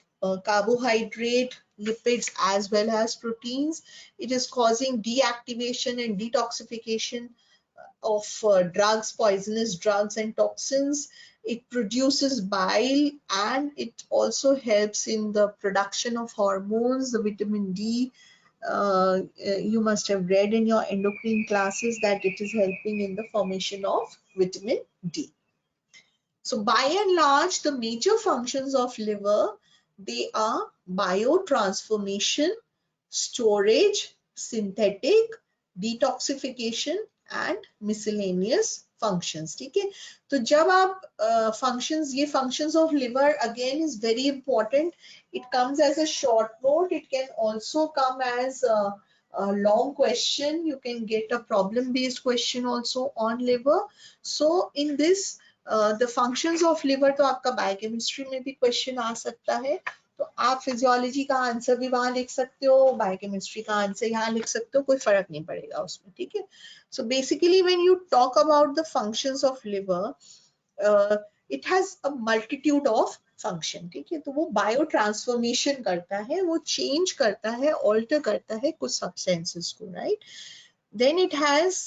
Speaker 1: carbohydrate, lipids as well as proteins. It is causing deactivation and detoxification of drugs, poisonous drugs and toxins. It produces bile, and it also helps in the production of hormones, the vitamin D. You must have read in your endocrine classes that it is helping in the formation of vitamin D. So by and large, the major functions of liver, they are biotransformation, storage, synthetic, detoxification and miscellaneous functions. ठीक है. तो जब आप functions, ये functions of liver again is very important. It comes as a short note. It can also come as a long question. You can get a problem based question also on liver. So in this the functions of liver, तो आपका biochemistry में भी question आ सकता है. तो आप physiology का answer भी वहां लिख सकते हो, बायोकेमिस्ट्री का आंसर यहाँ लिख सकते हो, कोई फर्क नहीं पड़ेगा उसमें. ठीक है. So basically when you talk about the functions of liver, it has a multitude of function. ठीक है. तो वो बायो ट्रांसफॉर्मेशन करता है, वो चेंज करता है, ऑल्टर करता है कुछ सब्सटेंसेस को. Right. Then it has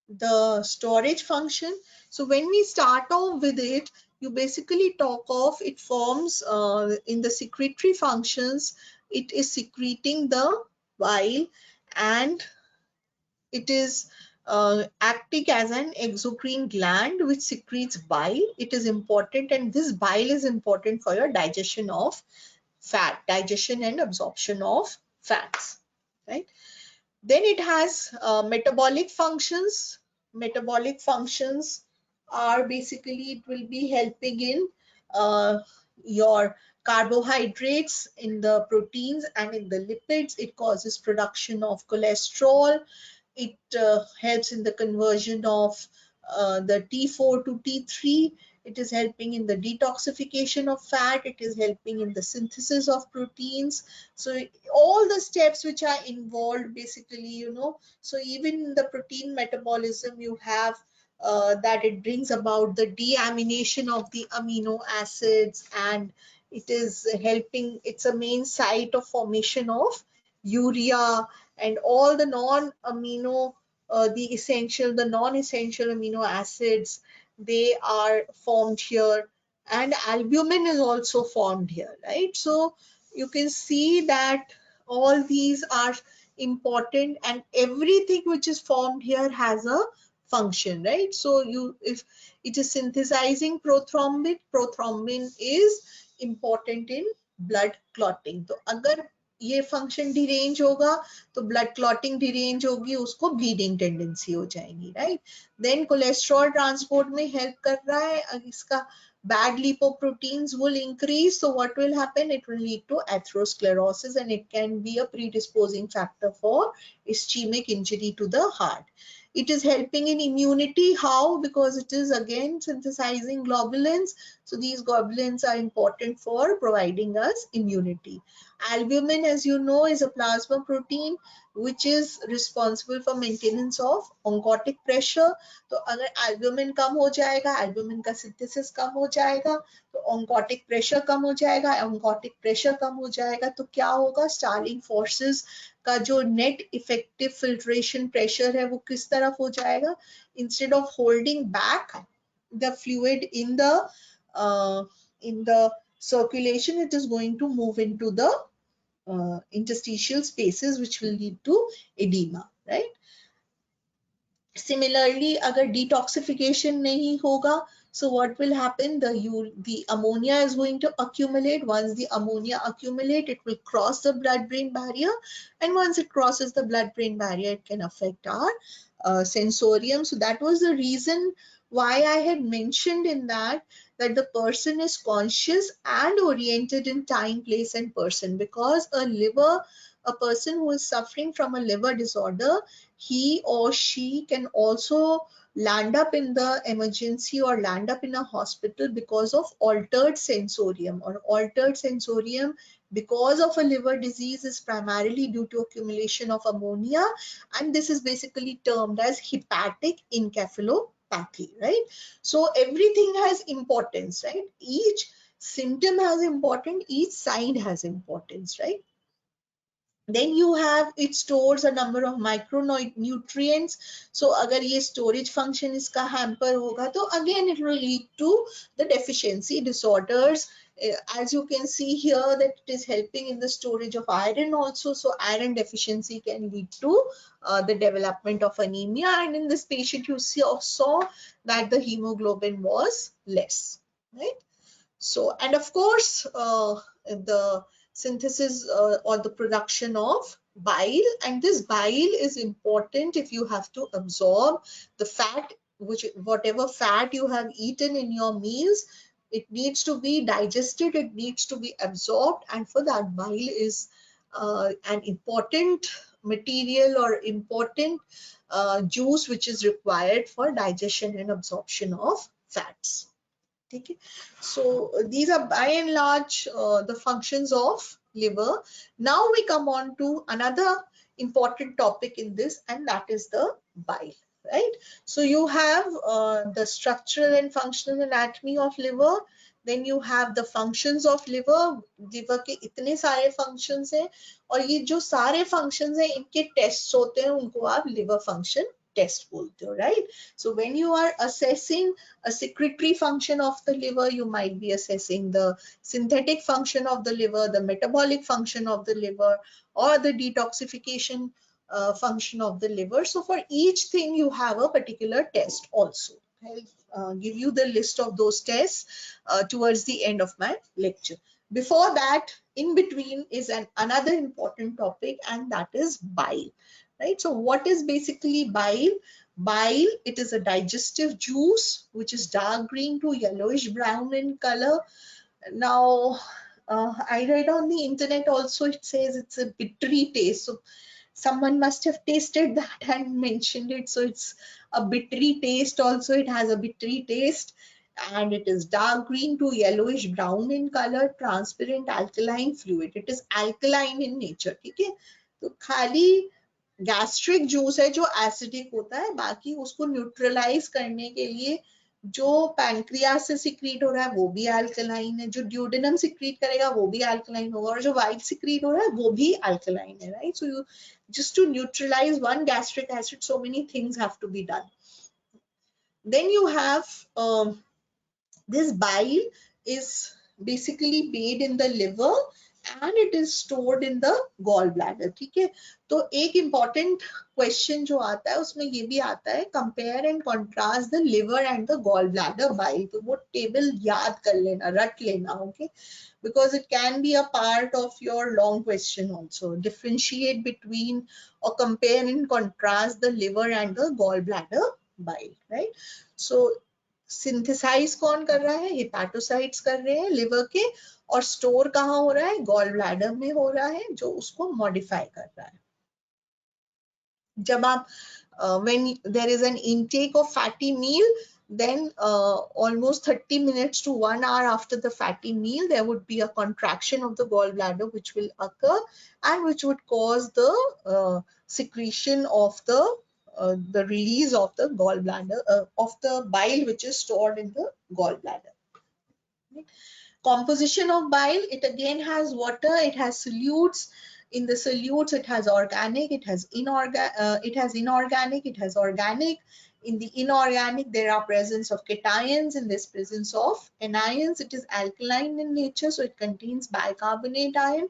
Speaker 1: the storage function. So when we start off with it, you basically talk of it forms in the secretory functions, it is secreting the bile, and it is acting as an exocrine gland which secretes bile. It is important, and this bile is important for your digestion of fat, digestion and absorption of fats, right? Then it has metabolic functions. Metabolic functions are basically, it will be helping in your carbohydrates, in the proteins and in the lipids. It causes production of cholesterol. It helps in the conversion of the T4 to T3. It is helping in the detoxification of fat. It is helping in the synthesis of proteins. So all the steps which are involved, basically, you know, so even in the protein metabolism, you have that it brings about the deamination of the amino acids, and it is helping, it's a main site of formation of urea, and all the non-amino, the non-essential amino acids, they are formed here, and albumin is also formed here, right? So you can see that all these are important, and everything which is formed here has a function, right? So you, if it is synthesizing prothrombin, prothrombin is important in blood clotting. तो अगर ये function derange होगा तो blood clotting derange होगी, उसको bleeding tendency हो जाएगी, right? Then cholesterol transport में हेल्प कर रहा है, इसका bad lipoproteins will increase, so what will happen? It will lead to atherosclerosis, and it can be a predisposing factor for ischemic injury to the heart. It is helping in immunity. How? Because it is again synthesizing globulins. So these globulins are important for providing us immunity. Albumin, as you know, is a plasma protein which is responsible for maintenance of oncotic pressure. तो अगर albumin कम हो जाएगा, albumin का synthesis कम हो जाएगा, तो oncotic pressure कम हो जाएगा, oncotic प्रेशर कम हो जाएगा, तो क्या होगा? स्टार्लिंग फोर्सेस का जो नेट इफेक्टिव फिल्ट्रेशन प्रेशर है वो किस तरफ हो जाएगा? Instead of holding back the fluid in the circulation, it is going to move into the interstitial spaces, which will lead to edema, right? Similarly, agar detoxification nahi hoga, so what will happen? The ammonia is going to accumulate. Once the ammonia accumulate, it will cross the blood-brain barrier, and once it crosses the blood-brain barrier, it can affect our sensorium. So that was the reason why I had mentioned in that the person is conscious and oriented in time, place, and person, because a person who is suffering from a liver disorder, he or she can also land up in the emergency or land up in a hospital because of altered sensorium, or altered sensorium because of a liver disease is primarily due to accumulation of ammonia, and this is basically termed as hepatic encephalopathy, right? So everything has importance, right? Each symptom has importance, each sign has importance, right? Then you have, it stores a number of micronutrients. So agar ye storage function iska hamper hoga, to again it will lead to the deficiency disorders. As you can see here, that it is helping in the storage of iron also. So iron deficiency can lead to the development of anemia, and in this patient you saw that the hemoglobin was less, right? So, and of course, the synthesis or the production of bile, and this bile is important if you have to absorb the fat, whatever fat you have eaten in your meals, it needs to be digested, it needs to be absorbed, and for that bile is an important material or important juice which is required for digestion and absorption of fats. Okay. So these are by and large the functions of liver. Now we come on to another important topic in this, and that is the bile, right? So you have the structural and functional anatomy of liver. Then you have the functions of liver. Liver के इतने सारे functions हैं, और ये जो सारे functions हैं इनके tests होते हैं, उनको आप liver function टेस्ट बोलते हो, right? So when you are assessing a secretory function of the liver, you might be assessing the synthetic function of the liver, the metabolic function of the liver, or the detoxification function of the liver. So for each thing you have a particular test also. I'll give you the list of those tests towards the end of my lecture. Before that, in between is another important topic, and that is bile, right? So what is basically bile? Bile, it is a digestive juice which is dark green to yellowish brown in color. Now, I read on the internet also, it says it's a bittery taste. So someone must have tasted that and mentioned it. So it's a bittery taste also. It has a bittery taste, and it is dark green to yellowish brown in color, transparent alkaline fluid. It is alkaline in nature. ठीक है? तो खाली gastric juice है जो acidic होता है, बाकी उसको न्यूट्रलाइज करने के लिए जो पैंक्रियास से सिक्रीट हो रहा है वो भी अल्कलाइन है, जो ड्यूडेनम सिक्रीट करेगा वो भी अल्कलाइन होगा, और जो वाइट सिक्रीट हो रहा है वो भी अल्कलाइन है, right? So you just to neutralize one gastric acid, so many things have to be done. Then you have this bile is basically made in the liver and it is stored in the gallbladder. ठीक है? तो एक important question जो आता है उसमें ये भी आता है, compare and contrast the liver and the gallbladder bile. तो वो table याद कर लेना, रट लेना, okay? Because it can be a part of your long question also. Differentiate between or compare and contrast the liver and the gallbladder bile, right? So synthesize कौन कर रहा है? हिपैटोसाइट्स कर रहे हैं लिवर के, और स्टोर कहाँ हो रहा है? गॉल ब्लैडर में हो रहा है, जो उसको मॉडिफाई कर रहा है. जब आप when there is an intake of fatty meal, then almost 30 minutes to 1 hour after the fatty meal, there would be a contraction of the gallbladder which will occur and which would cause the secretion of the release of the gallbladder, of the bile which is stored in the gallbladder. Composition of bile, it again has water, it has solutes. In the solutes, it has organic, it has inorganic, it has organic. In the inorganic, there are presence of cations. In this presence of anions, it is alkaline in nature, so it contains bicarbonate ion.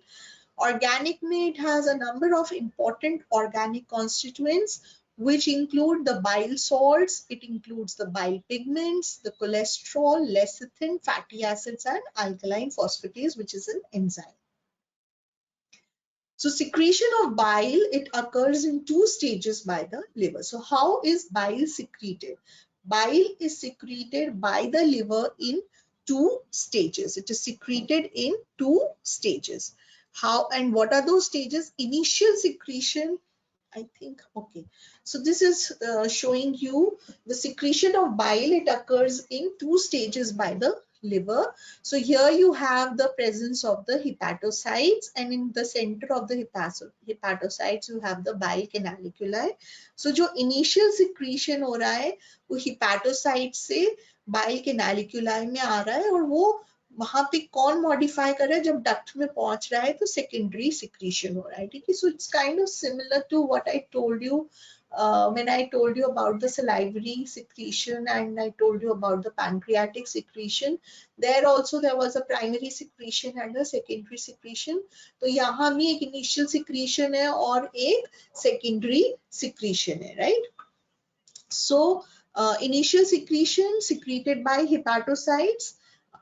Speaker 1: Organic meat has a number of important organic constituents, which include the bile salts, it includes the bile pigments, the cholesterol, lecithin, fatty acids, and alkaline phosphatase, which is an enzyme. So secretion of bile, it occurs in 2 stages by the liver. So how is bile secreted? Bile is secreted by the liver in 2 stages. It is secreted in 2 stages. How and what are those stages? Initial secretion, I think, okay. So this is showing you the secretion of bile. It occurs in 2 stages by the liver. So here you have the presence of the hepatocytes, and in the center of the hepatocytes you have the bile canaliculi. So जो initial secretion हो रहा है वो hepatocytes से bile canaliculi में आ रहा है, और वो वहां पे कौन मॉडिफाई कर रहा है? जब डक्ट में पहुंच रहा है तो सेकेंडरी सिक्रीशन हो रहा है. ठीक है? So it's kind of similar to what I told you when I told you about the salivary secretion and I told you about the pancreatic secretion. There also there was a primary secretion and a secondary secretion. तो यहाँ भी एक initial secretion है और एक secondary secretion है, right? So initial secretion secreted by hepatocytes,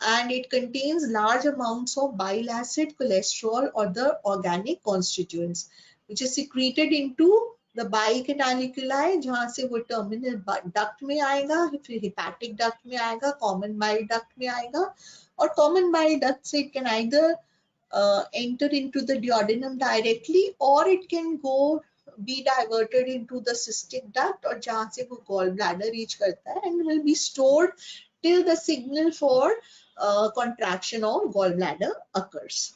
Speaker 1: and it contains large amounts of bile acid, cholesterol, or the organic constituents, which is secreted into the bile canaliculi, जहाँ से वो terminal duct में आएगा, फिर hepatic duct में आएगा, common bile duct में आएगा, और common bile duct से it can either enter into the duodenum directly, or it can go be diverted into the cystic duct, और जहाँ से वो gallbladder reach करता है, and will be stored till the signal for contraction of gallbladder occurs,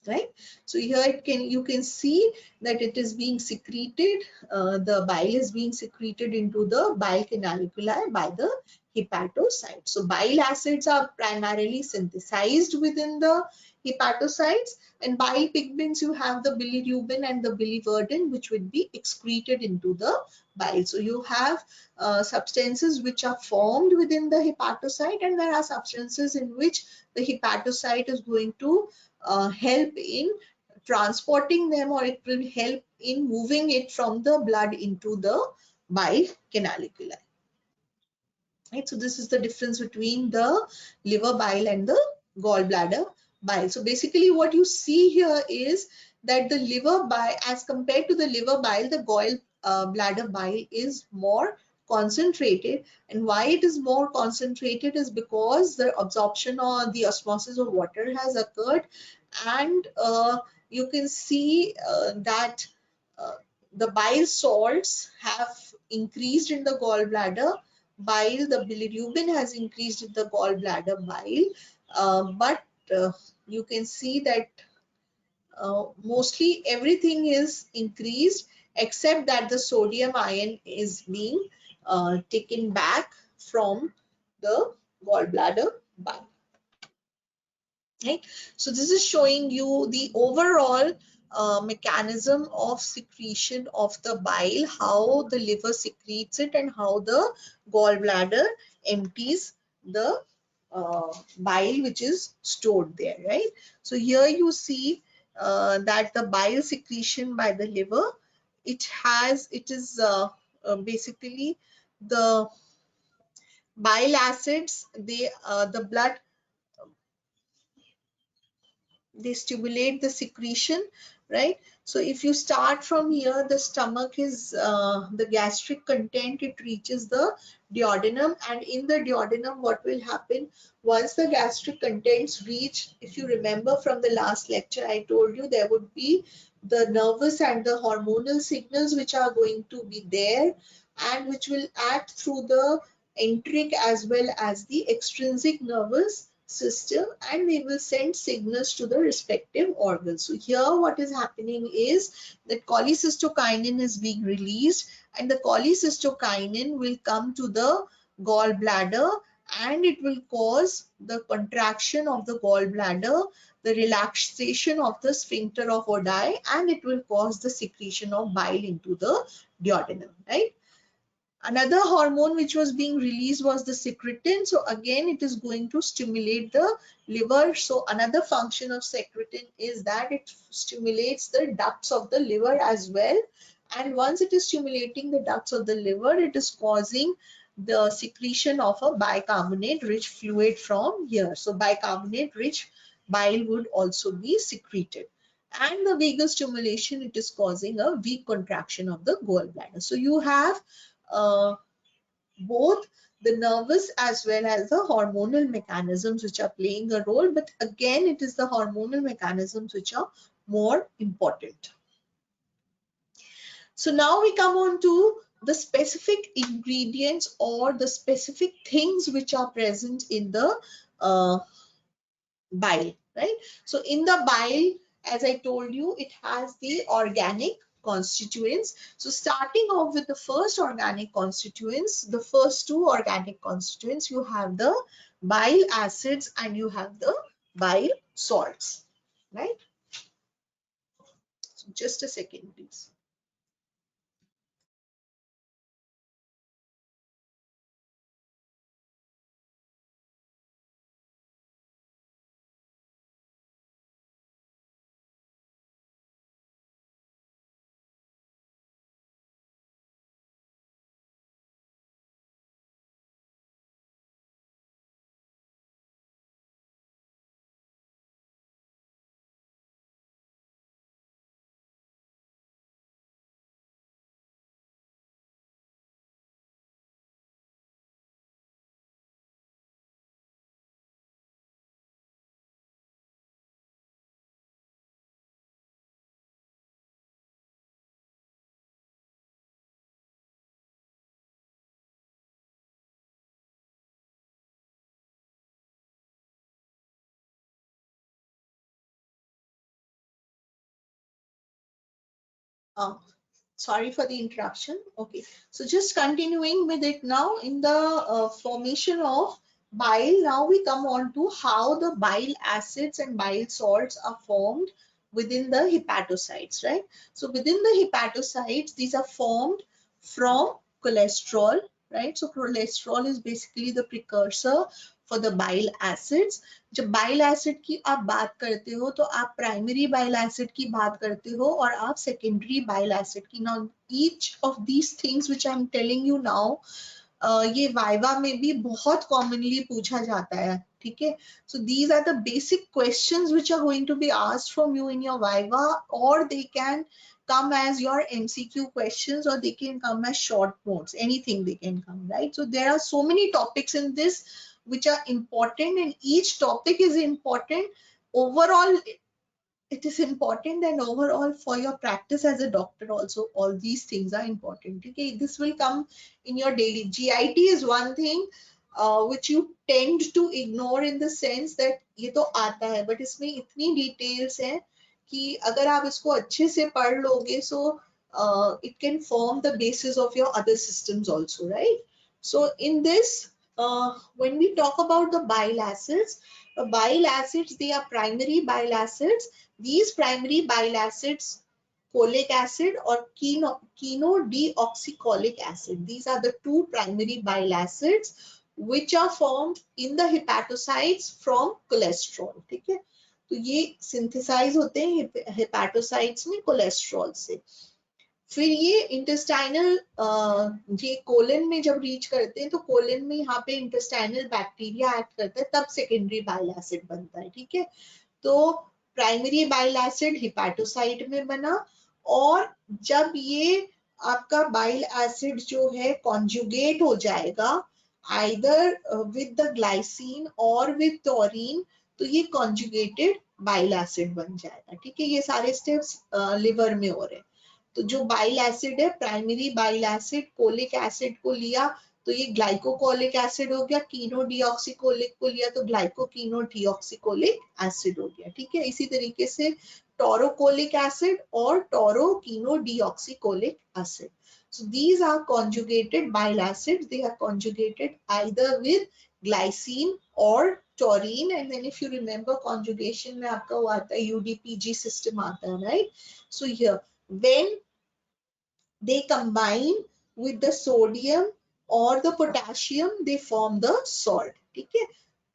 Speaker 1: right? So here you can see that it is being secreted, the bile is being secreted into the bile canaliculi by the hepatocyte. So bile acids are primarily synthesized within the hepatocytes, and bile pigments, you have the bilirubin and the biliverdin, which would be excreted into the bile. So you have substances which are formed within the hepatocyte, and there are substances in which the hepatocyte is going to help in transporting them, or it will help in moving it from the blood into the bile canaliculi. Right, so this is the difference between the liver bile and the gallbladder bile. So basically what you see here is that the liver bile, as compared to the liver bile, the gall bladder bile is more concentrated. And why it is more concentrated is because the absorption or the osmosis of water has occurred, and you can see that uh, the bile salts have increased in the gallbladder bile, the bilirubin has increased in the gallbladder bile, but you can see that mostly everything is increased except that the sodium ion is being taken back from the gallbladder bile. Right, so this is showing you the overall mechanism of secretion of the bile, how the liver secretes it and how the gallbladder empties the bile which is stored there, right? So here you see that the bile secretion by the liver, it is basically the bile acids, the blood, they stimulate the secretion, right? So if you start from here, the stomach is the gastric content, it reaches the duodenum, and in the duodenum what will happen once the gastric contents reach, if you remember from the last lecture, I told you there would be the nervous and the hormonal signals which are going to be there, and which will act through the enteric as well as the extrinsic nervous system, and they will send signals to the respective organs. So here what is happening is that cholecystokinin is being released, and the cholecystokinin will come to the gallbladder, and it will cause the contraction of the gallbladder, the relaxation of the sphincter of Oddi, and it will cause the secretion of bile into the duodenum, right? Another hormone which was being released was the secretin. So again, it is going to stimulate the liver. So another function of secretin is that it stimulates the ducts of the liver as well. And once it is stimulating the ducts of the liver, it is causing the secretion of a bicarbonate rich fluid from here. So bicarbonate rich bile would also be secreted. And the vagal stimulation, it is causing a weak contraction of the gallbladder. So you have uh, both the nervous as well as the hormonal mechanisms which are playing a role, but again it is the hormonal mechanisms which are more important. So now we come on to the specific ingredients or the specific things which are present in the bile, right? So in the bile, as I told you, it has the organic constituents. So starting off with the first organic constituents, the first two organic constituents, you have the bile acids and you have the bile salts, right? So just a second, please. Uh, Sorry for the interruption. Okay, so just continuing with it now, in the formation of bile, now we come on to how the bile acids and bile salts are formed within the hepatocytes, right? So within the hepatocytes, these are formed from cholesterol, right? So cholesterol is basically the precursor for the bile acids. जब bile acid की आप बात करते हो तो आप primary bile acid की बात करते हो और आप सेकेंडरी बाइल एसिड की. Now each of these things which I am telling you now, ये वाइवा में भी बहुत कॉमनली पूछा जाता है, ठीक है. So these are the basic questions which are going to be asked from you in your viva, और they can come as your MCQ questions, or they can come as short notes, anything they can come, right? So there are so many topics in this which are important, and each topic is important. Overall, it is important, and overall for your practice as a doctor also, all these things are important. Okay, this will come in your daily. GIT is one thing which you tend to ignore in the sense that ये तो आता है, but इसमें इतनी details है कि अगर आप इसको अच्छे से पढ़ लोगे, so it can form the basis of your other systems also, right? So in this, when we talk about the bile acids, they are primary bile acids. These primary bile acids, cholic acid or chenodeoxycholic acid, these are the two primary bile acids which are formed in the hepatocytes from cholesterol. ठीक है, तो ये synthesize होते हैं hepatocytes में cholesterol से. फिर ये इंटेस्टाइनल, ये कोलन में जब रीच करते हैं तो कोलन में यहाँ पे इंटेस्टाइनल बैक्टीरिया एक्ट करता है, तब सेकेंडरी बाइल एसिड बनता है. ठीक है, तो प्राइमरी बाइल एसिड हिपैटोसाइट में बना, और जब ये आपका बाइल एसिड जो है कॉन्जुगेट हो जाएगा आइदर विद द ग्लाइसिन और विद टॉरिन, तो ये कॉन्जुगेटेड बाइल एसिड बन जाएगा. ठीक है, ये सारे स्टेप्स लिवर में हो रहे हैं. तो जो बाइल एसिड है, primary bile acid, colic acid को लिया तो ये ग्लाइकोकोलिक एसिड हो गया, कीनो डीऑक्सीकोलिक को लिया तो ग्लाइकोकीनो डीऑक्सीकोलिक एसिड हो गया. ठीक है, इसी तरीके से टोरोकोलिक एसिड और taurochenodeoxycholic acid. So these are conjugated bile acids. They are conjugated either with glycine or taurine. And then if you remember conjugation में आपका वो आता है UDPG system आता है, right? So here, when they combine with the sodium or the potassium, they form the salt. ठीक है,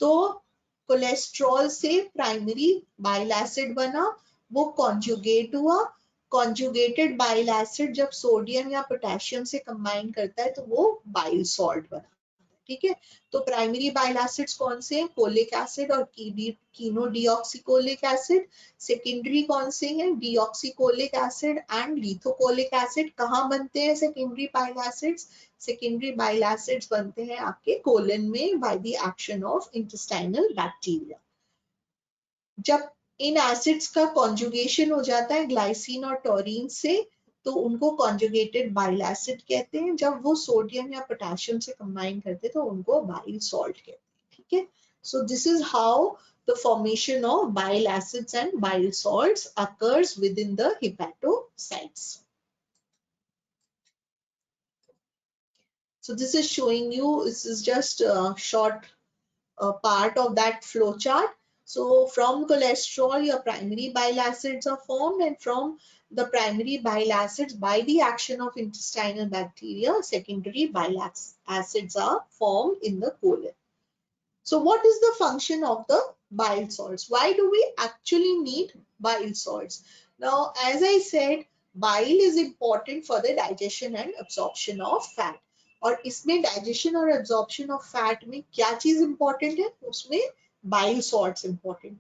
Speaker 1: तो कोलेस्ट्रॉल से प्राइमरी बाइल एसिड बना, वो कॉन्जुगेट हुआ, कॉन्जुगेटेड बाइल एसिड जब सोडियम या पोटेशियम से कंबाइन करता है तो वो बाइल सॉल्ट बना. ठीक है, तो प्राइमरी बाइल एसिड्स कौन से हैं? कोलिक एसिड और कीनो डीऑक्सीकोलिक एसिड. सेकेंडरी कौन से हैं? Deoxycholic acid and lithocholic acid. कहाँ बनते हैं secondary bile acids? Secondary bile acids बनते हैं आपके कोलन में by the action of intestinal bacteria. जब इन एसिड्स का कॉन्जुगेशन हो जाता है ग्लाइसिन और टॉरिन से, तो उनको कॉन्जुगेटेड बाइल एसिड कहते हैं. जब वो सोडियम या पोटेशियम से कंबाइन करते हैं तो उनको बाइल सॉल्ट कहते हैं. ठीक है, so this is how the formation of bile acids and bile salts occurs with in the hepatocytes. So this is showing you, this is just a short part of that flow chart. So from cholesterol, your primary bile acids are formed, and from the primary bile acids, by the action of intestinal bacteria, secondary bile acids are formed in the colon. So what is the function of the bile salts? Why do we actually need bile salts? Now, as I said, bile is important for the digestion and absorption of fat. और इसमें digestion और absorption of fat में क्या चीज important है? उसमें bile salts important.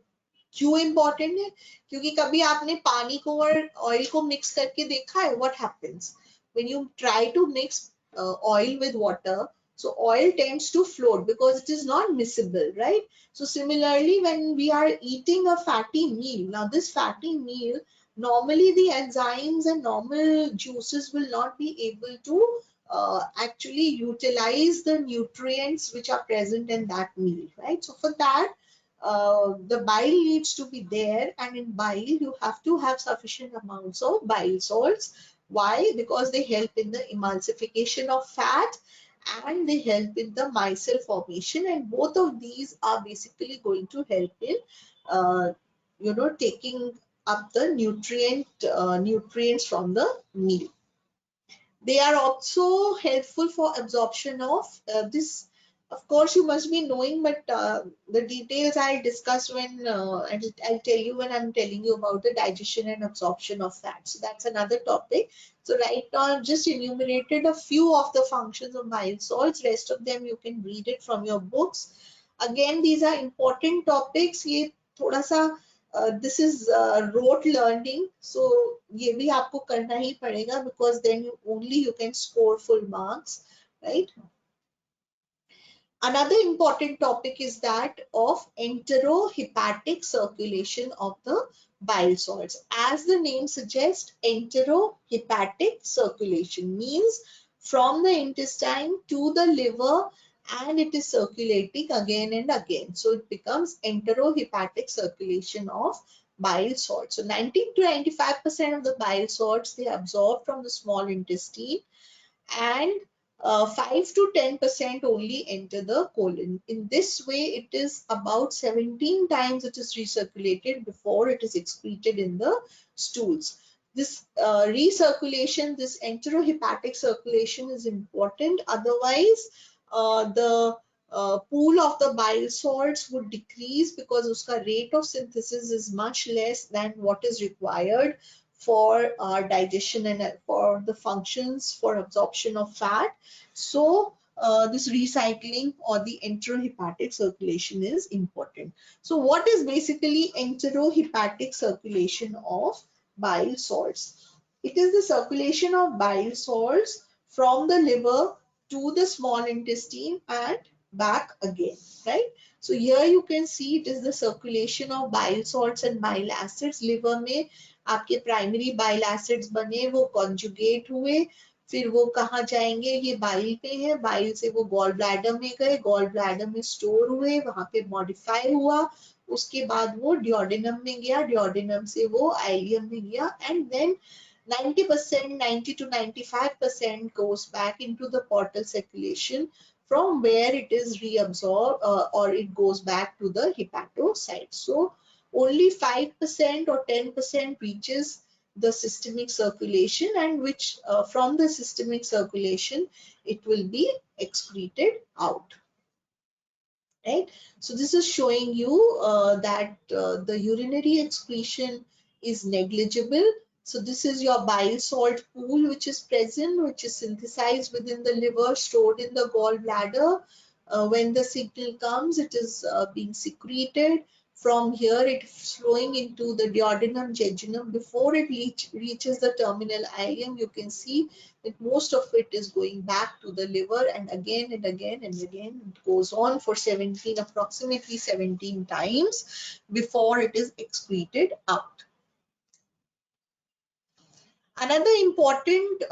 Speaker 1: क्यों important है? क्योंकि कभी आपने पानी को और ऑयल को मिक्स करके देखा है? What happens when you try to mix oil with water? So oil tends to float because it is not miscible, right? So similarly, when we are eating a fatty meal, now this fatty meal, normally the enzymes and normal juices will not be able to actually utilize the nutrients which are present in that meal, right? So for that, the bile needs to be there, and in bile you have to have sufficient amounts of bile salts Why? Because they help in the emulsification of fat and they help in the micelle formation, and both of these are basically going to help in uh, taking up the nutrients from the meal. They are also helpful for absorption of this. Of course, you must be knowing, but the details I'll discuss when I'll tell you when I'm telling you about the digestion and absorption of fat. So that's another topic. So right now I've just enumerated a few of the functions of bile salts. Rest of them you can read it from your books. Again, these are important topics. ये थोड़ा सा this is rote learning, so ये भी आपको करना ही पड़ेगा, because then only you can score full marks, right? Another important topic is that of enterohepatic circulation of the bile salts. As the name suggests, enterohepatic circulation means from the intestine to the liver, and it is circulating again and again. So it becomes enterohepatic circulation of bile salts. So 90 to 95% of the bile salts, they absorb from the small intestine, and 5 to 10% only enter the colon. In this way, it is about 17 times it is recirculated before it is excreted in the stools. This recirculation, this enterohepatic circulation is important. Otherwise, the pool of the bile salts would decrease, because uska rate of synthesis is much less than what is required for digestion and for the functions for absorption of fat. So this recycling or the enterohepatic circulation is important. So what is basically enterohepatic circulation of bile salts? It is the circulation of bile salts from the liver to the small intestine and back again, right? So here you can see it is the circulation of bile salts and bile acids. Liver में आपके primary bile acids बने, वो conjugate हुए, फिर वो कहाँ जाएंगे, ये बाइल पे है, बाइल से वो गॉल ब्लैडर में गए, गॉल ब्लैडर में स्टोर हुए, वहां पे मॉडिफाई हुआ, उसके बाद वो डियोडिनम में गया, डियोडिनम से वो आइलियम में गया, and then 90%, 90 to 95% goes back into the portal circulation, from where it is reabsorbed or it goes back to the hepatocyte. So only 5% or 10% reaches the systemic circulation, and which from the systemic circulation it will be excreted out, right? So this is showing you that the urinary excretion is negligible. So this is your bile salt pool which is present, which is synthesized within the liver, stored in the gallbladder. When the signal comes, it is being secreted. From here, it is flowing into the duodenum, jejunum. Before it reaches the terminal ileum, you can see that most of it is going back to the liver, and again and again and again. It goes on for approximately 17 times before it is excreted out. Another important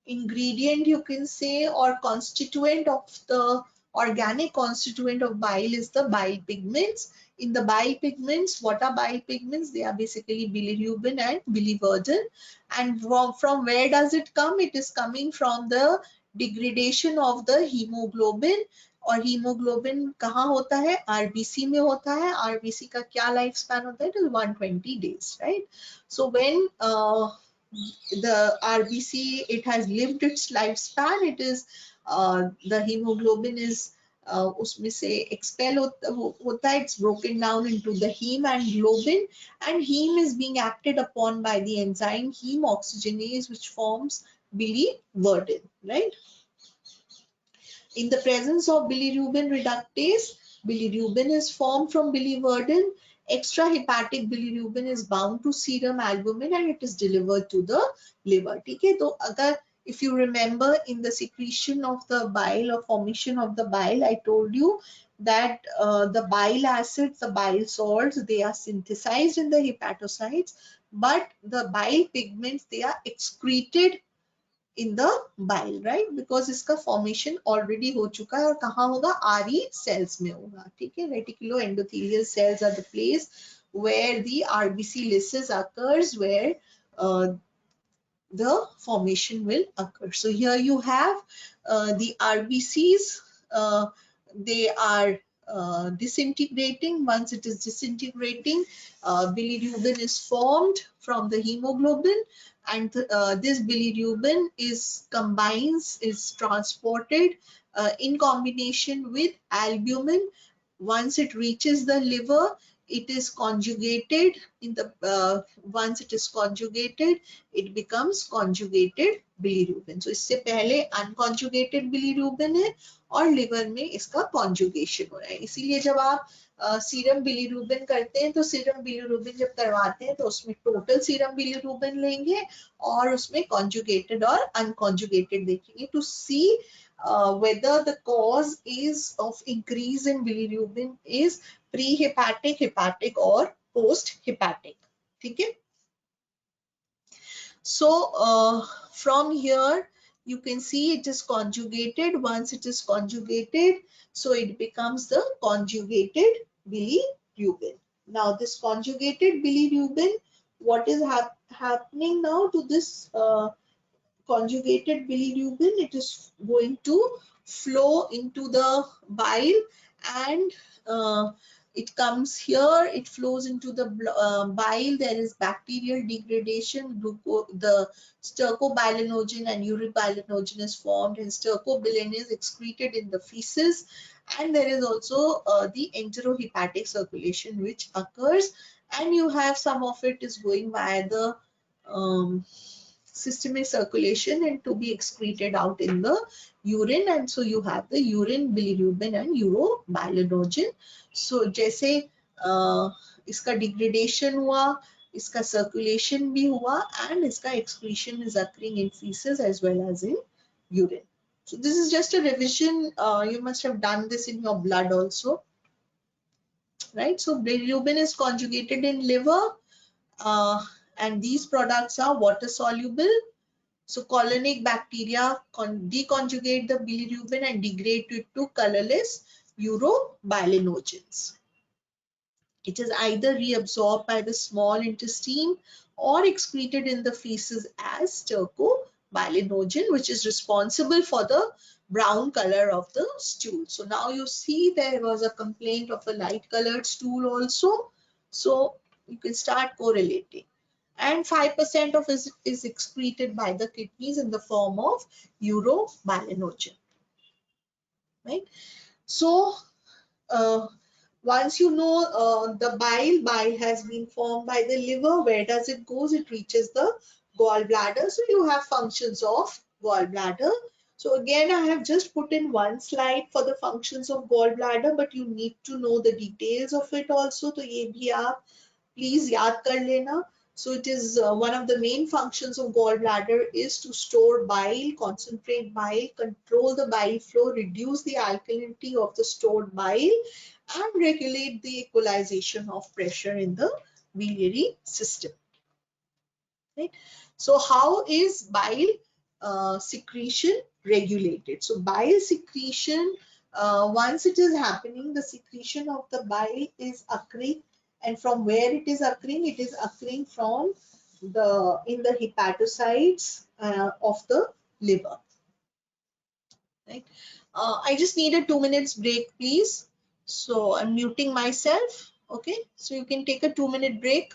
Speaker 1: ingredient, you can say, or constituent of the organic constituent of bile is the bile pigments. In the bile pigments, what are bile pigments? They are basically bilirubin and biliverdin. And from where does it come? It is coming from the degradation of the hemoglobin. और haemoglobin कहाँ होता है? RBC में होता है. RBC का क्या life span होता है? It is 120 days, right? So when the RBC, it has lived its lifespan, it is the hemoglobin is उसमें से expel होता है, it's broken down into the heme and globin, and heme is being acted upon by the enzyme heme oxygenase, which forms biliverdin, right? In the presence of bilirubin reductase, bilirubin is formed from biliverdin. Extrahepatic bilirubin is bound to serum albumin and it is delivered to the liver. ठीक है, तो अगर if you remember in the secretion of the bile or formation of the bile, I told you that the bile acids, the bile salts, they are synthesized in the hepatocytes, but the bile pigments, they are excreted in the bile, right? Because इसका formation already हो चुका है, और कहाँ होगा? RE cells में होगा, ठीक है? Reticuloendothelial cells are the place where the RBC lysis occurs, where the formation will occur. So here you have the RBCs. They are disintegrating. Once it is disintegrating, bilirubin is formed from the hemoglobin, and this bilirubin is transported in combination with albumin. Once it reaches the liver, it is conjugated in the once it is conjugated, it becomes conjugated bilirubin. So इससे पहले unconjugated bilirubin है और liver में इसका conjugation हो रहा है. इसीलिए जब आप सीरम बिलीरुबिन करते हैं तो सीरम बिलीरुबिन जब करवाते हैं तो उसमें टोटल सीरम बिलीरुबिन लेंगे और उसमें conjugated और unconjugated देखेंगे to see whether the cause is of increase in bilirubin is pre-hepatic, hepatic or post-hepatic. ठीक है? So from here you can see it is conjugated. Once it is conjugated, so it becomes the conjugated bilirubin. Now this conjugated bilirubin, what is happening now to this conjugated bilirubin? It is going to flow into the bile, and it comes here, it flows into the bile. There is bacterial degradation. The stercobilinogen and urobilinogen is formed, and stercobilin is excreted in the feces. And there is also the enterohepatic circulation which occurs, and you have some of it is going via the systemic circulation and to be excreted out in the urine. And so you have the urine bilirubin and urobilinogen. So जैसे इसका degradation हुआ, इसका circulation भी हुआ, and इसका excretion is occurring in feces as well as in urine. So this is just a revision. You must have done this in your blood also, right? So bilirubin is conjugated in liver, and these products are water soluble. So colonic bacteria deconjugate the bilirubin and degrade it to colorless urobilinogens. It is either reabsorbed by the small intestine or excreted in the feces as stercobilinogen, which is responsible for the brown color of the stool. So now you see there was a complaint of a light colored stool also. So you can start correlating. And 5% of it is excreted by the kidneys in the form of urobilinogen, right? So once you know the bile has been formed by the liver, where does it goes? It reaches the gallbladder. So you have functions of gallbladder. So again, I have just put in one slide for the functions of gallbladder, but you need to know the details of it also. तो ये भी आप please याद कर लेना. So it is one of the main functions of gallbladder is to store bile, concentrate bile, control the bile flow, reduce the alkalinity of the stored bile, and regulate the equalization of pressure in the biliary system. Right? So how is bile secretion regulated? So bile secretion, once it is happening, the secretion of the bile is occurring, and from where it is occurring? It is occurring from in the hepatocytes of the liver. Right? I just need a 2 minutes break, please. So I'm muting myself. Okay, so you can take a 2-minute break.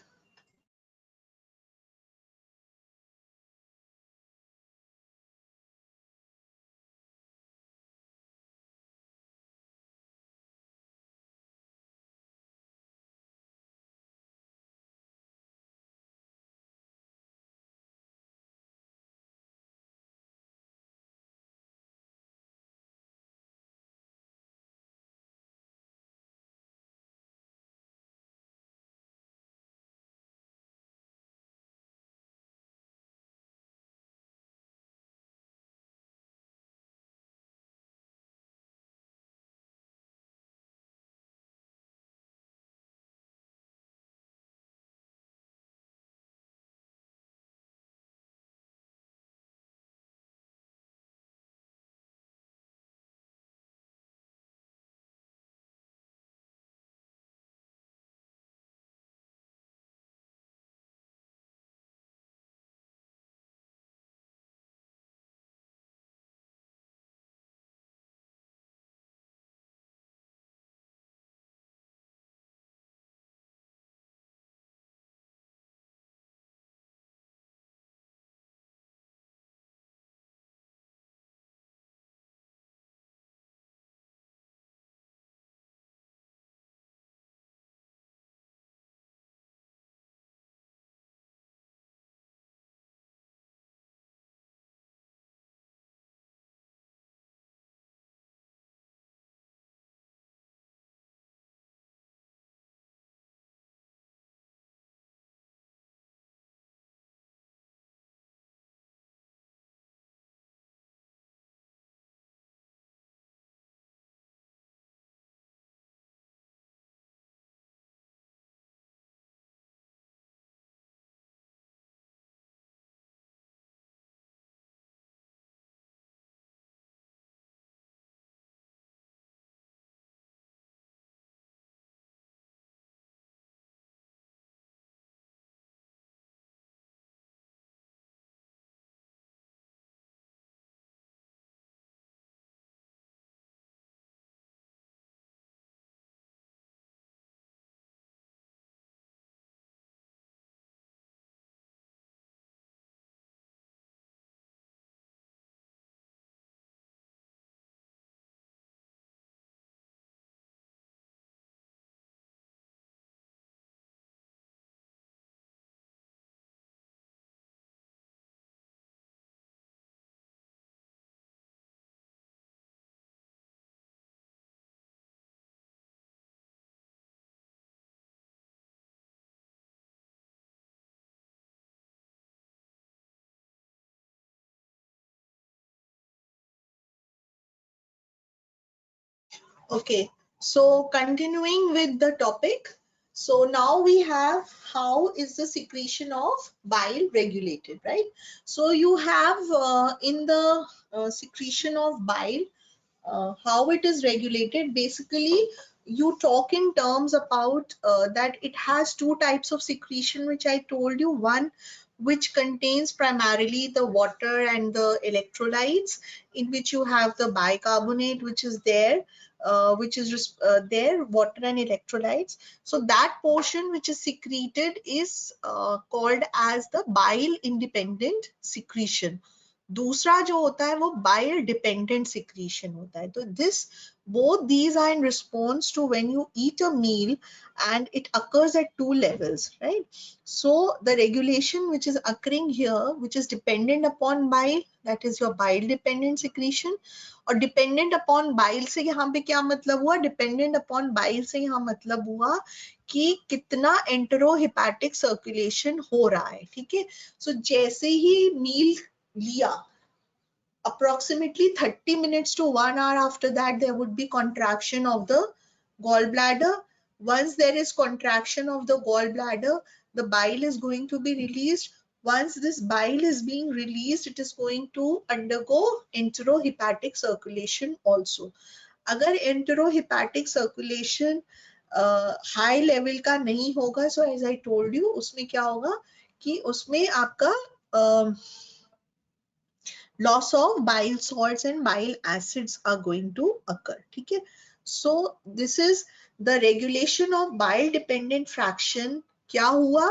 Speaker 1: Okay, so continuing with the topic. So now we have how is the secretion of bile regulated, right? So you have in the secretion of bile, how it is regulated. Basically, you talk in terms about that it has two types of secretion, which I told you. One which contains primarily the water and the electrolytes, in which you have the bicarbonate, which is there, there, water and electrolytes. So that portion which is secreted is called as the bile independent secretion. दूसरा जो होता है वो bile dependent secretion होता है. तो this, both these are in response to when you eat a meal, and it occurs at two levels, right? So the regulation which is occurring here, which is dependent upon bile, that is your bile dependent secretion. और dependent upon bile से यहाँ पे क्या मतलब हुआ? Dependent upon bile से यहाँ मतलब हुआ कि कितना enterohepatic circulation हो रहा है, ठीक है? So जैसे ही meal लिया, approximately 30 minutes to 1 hour after that, there would be contraction of the gallbladder. Once there is contraction of the gallbladder, the bile is going to be released. Once this bile is being released, it is going to undergo enterohepatic circulation also. अगर enterohepatic circulation high level का नहीं होगा, so as I told you, उसमें क्या होगा कि उसमें आपका loss of bile salts and bile acids are going to occur, ठीक है? So this is the regulation of bile dependent fraction. क्या हुआ?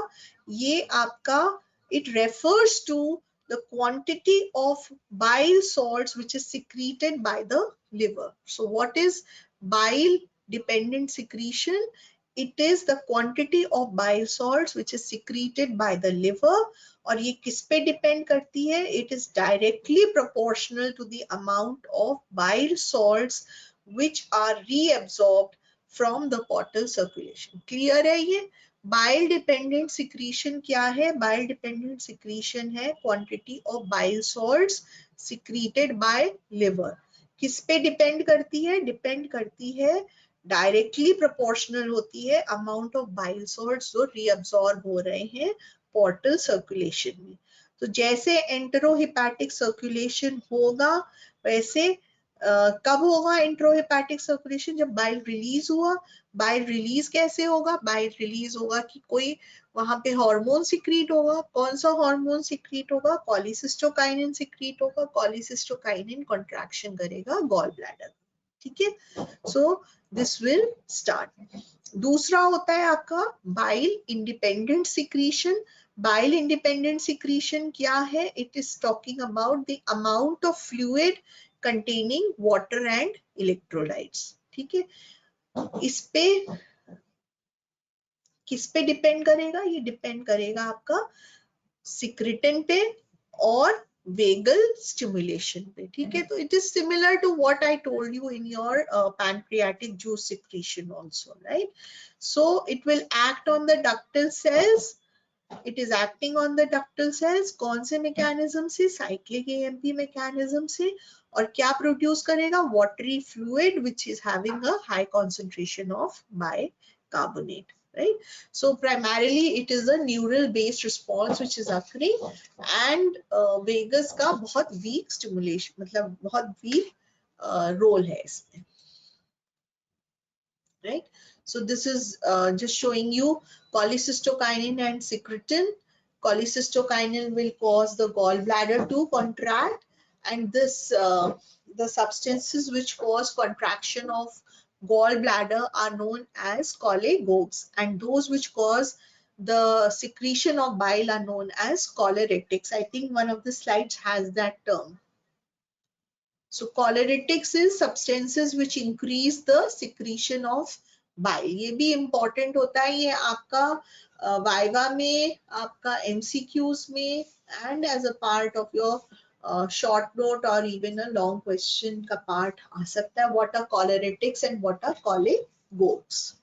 Speaker 1: ये आपका, it refers to the quantity of bile salts which is secreted by the liver. So what is bile dependent secretion? It is the quantity of bile salts which is secreted by the liver. और ये किस पे depend करती है? It is directly proportional to the amount of bile salts which are reabsorbed from the portal circulation. Clear है ये? Bile dependent secretion क्या है? Bile dependent secretion है quantity of bile salts secreted by liver. किस पे depend करती है? Depend करती है, डायरेक्टली प्रोपोर्शनल होती है अमाउंट ऑफ बाइल सॉल्ट्स जो रीअब्सॉर्ब हो रहे हैं पोर्टल सर्कुलेशन में. तो जैसे एंटेरोहिपैटिक सर्कुलेशन होगा, वैसे कब होगा एंटेरोहिपैटिक सर्कुलेशन? जब बाइल रिलीज हुआ. बाइल रिलीज कैसे होगा? बाइल रिलीज होगा कि कोई वहां पे हार्मोन सिक्रीट होगा. कौन सा हार्मोन सिक्रीट होगा? कॉलिसिस्टोकाइनिन सिक्रीट होगा. कॉलिसिस्टोकाइनिन कॉन्ट्रैक्शन करेगा गॉल ब्लैडर, ठीक है? So this will start. दूसरा होता है आपका bile independent secretion. Bile independent secretion क्या है? It is talking about the amount of fluid containing water and electrolytes, ठीक है? इस पे किस पे डिपेंड करेगा? ये डिपेंड करेगा आपका सिक्रिटिन पे और vagal stimulation पे, ठीक है? तो it is similar to what I told you in your pancreatic juice secretion also, right? So it will act on the ductal cells. It is acting on the ductal cells. कौन से mechanism से? Cyclic AMP mechanism से. और क्या produce करेगा? Watery fluid which is having a high concentration of bicarbonate, right? So primarily it is a neural based response which is occurring, and vagus का बहुत weak stimulation, मतलब बहुत weak role है इसमें, right? So this is just showing you cholecystokinin and secretin. Cholecystokinin will cause the gallbladder to contract, and this the substances which cause contraction of gallbladder are known as cholagogues, and those which cause the secretion of bile are known as choleretics. I think one of the slides has that term. So choleretics is substances which increase the secretion of bile. ये भी important होता है, ये आपका viva में, आपका MCQs में, and as a part of your short note or even a long question का part आ सकता है. What are choleretics and what are cholagogues?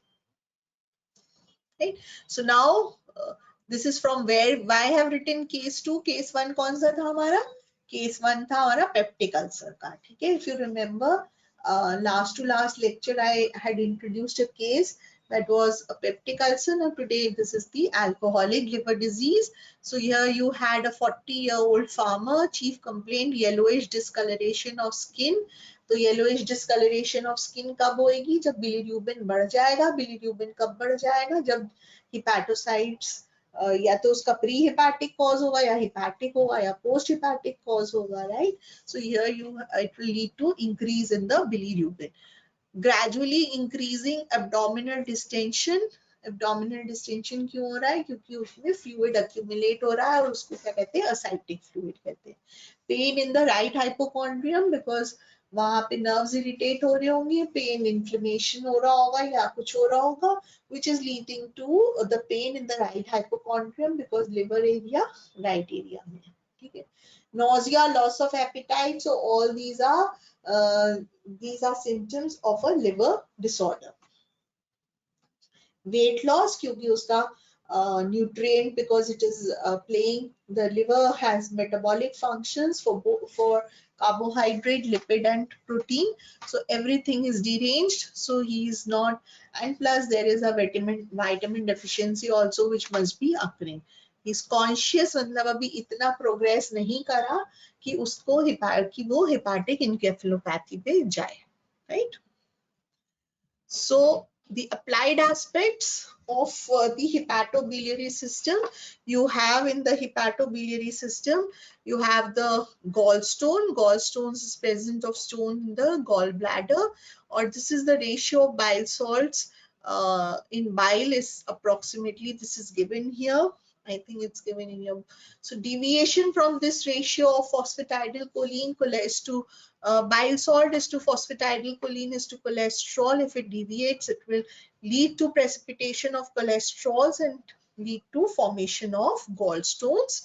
Speaker 1: Right? So now this is from where why I have written case 2. Case 1 कौन सा था हमारा? Case 1 था हमारा peptic ulcer का, ठीक है? If you remember, last to last lecture I had introduced a case that was a peptic ulcer. Now today this is the alcoholic liver disease. So here you had a 40-year-old farmer, chief complaint yellowish discoloration of skin. तो yellowish discolouration of skin कब होएगी? जब bilirubin बढ़ जाएगा. Bilirubin कब बढ़ जाएगा? जब हिपैटोसाइट्स या तो उसका प्री हिपैटिक कॉज होगा या हिपैटिक होगा या पोस्ट हिपैटिक कॉज होगा, right? So here you it will lead to increase in the bilirubin. Gradually increasing abdominal distension. Abdominal distension क्यों हो रहा है? क्योंकि उसमें फ्लूइड अक्यूमुलेट हो रहा है और उसको क्या कहते हैं? असाइटिक फ्लूइड कहते हैं. Pain in the right hypochondrium because वहां पे नर्व्स इरिटेट हो रहे होंगे, पेन इन्फ्लेमेशन हो रहा होगा या कुछ हो रहा होगा, which is leading to the pain in the right hypochondrium because liver area right area में. ठीक है. Nausea, loss of appetite, so all these are symptoms of a liver disorder. Weight loss क्योंकि उसका nutrient because it is playing, the liver has metabolic functions for carbohydrate, lipid and protein, so everything is deranged, so he is not, and plus there is a vitamin deficiency also which must be occurring. He is conscious, मतलब अभी इतना progress नहीं करा कि उसको कि वो hepatic encephalopathy पे जाए, right? So the applied aspects of the hepatobiliary system, you have in the hepatobiliary system, you have the gallstone. Gallstones is present of stone in the gallbladder, or this is the ratio of bile salts in bile is approximately, this is given here. I think it's given in your, so deviation from this ratio of phosphatidylcholine is to bile salt is to phosphatidylcholine is to cholesterol. If it deviates, it will lead to precipitation of cholesterols and lead to formation of gallstones.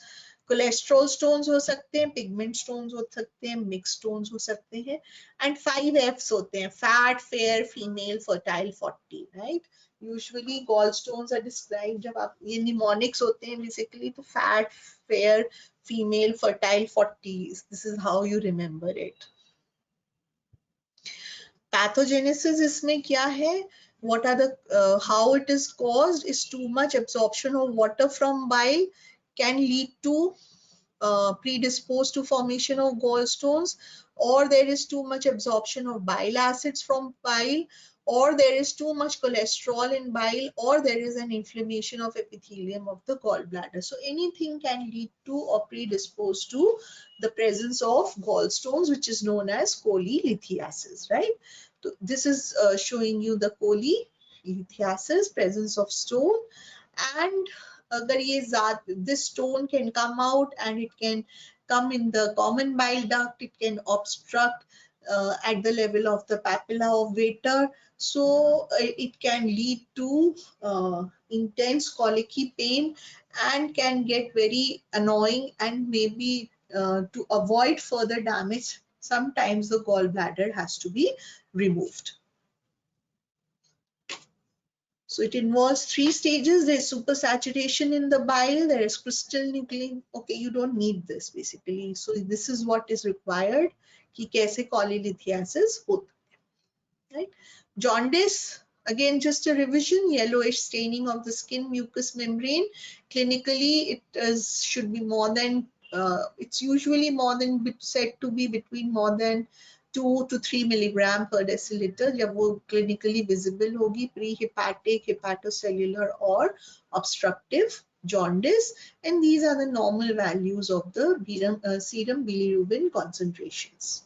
Speaker 1: Cholesterol stones हो सकते हैं, pigment stones हो सकते हैं, mixed stones हो सकते हैं, and 5 F's होते हैं: fat, fair, female, fertile, 40, right? Usually gallstones are described जब आप ये mnemonics होते हैं basically, तो fat, fair, female, fertile, 40. This is how you remember it. Pathogenesis इसमें क्या है? What are the how it is caused is too much absorption of water from bile can lead to predisposed to formation of gallstones, or there is too much absorption of bile acids from bile, or there is too much cholesterol in bile, or there is an inflammation of epithelium of the gallbladder. So anything can lead to or predispose to the presence of gallstones, which is known as cholelithiasis, right? So this is showing you the cholelithiasis, presence of stone, and अगर ये this stone can come out and it can come in the common bile duct, it can obstruct at the level of the papilla of Vater, so it can lead to intense colicky pain and can get very annoying, and maybe to avoid further damage, sometimes the gallbladder has to be removed. So it involves 3 stages. There is supersaturation in the bile, there is crystal nuclein. Okay, you don't need this basically. So this is what is required कि कैसे cholelithiasis होता है, right? Jaundice, again just a revision, yellowish staining of the skin mucous membrane. Clinically, it should be more than, it's usually more than, said to be between more than 2 to 3 milligram per deciliter जब वो clinically visible होगी, pre-hepatic, hepatocellular or obstructive jaundice, and these are the normal values of the serum bilirubin concentrations.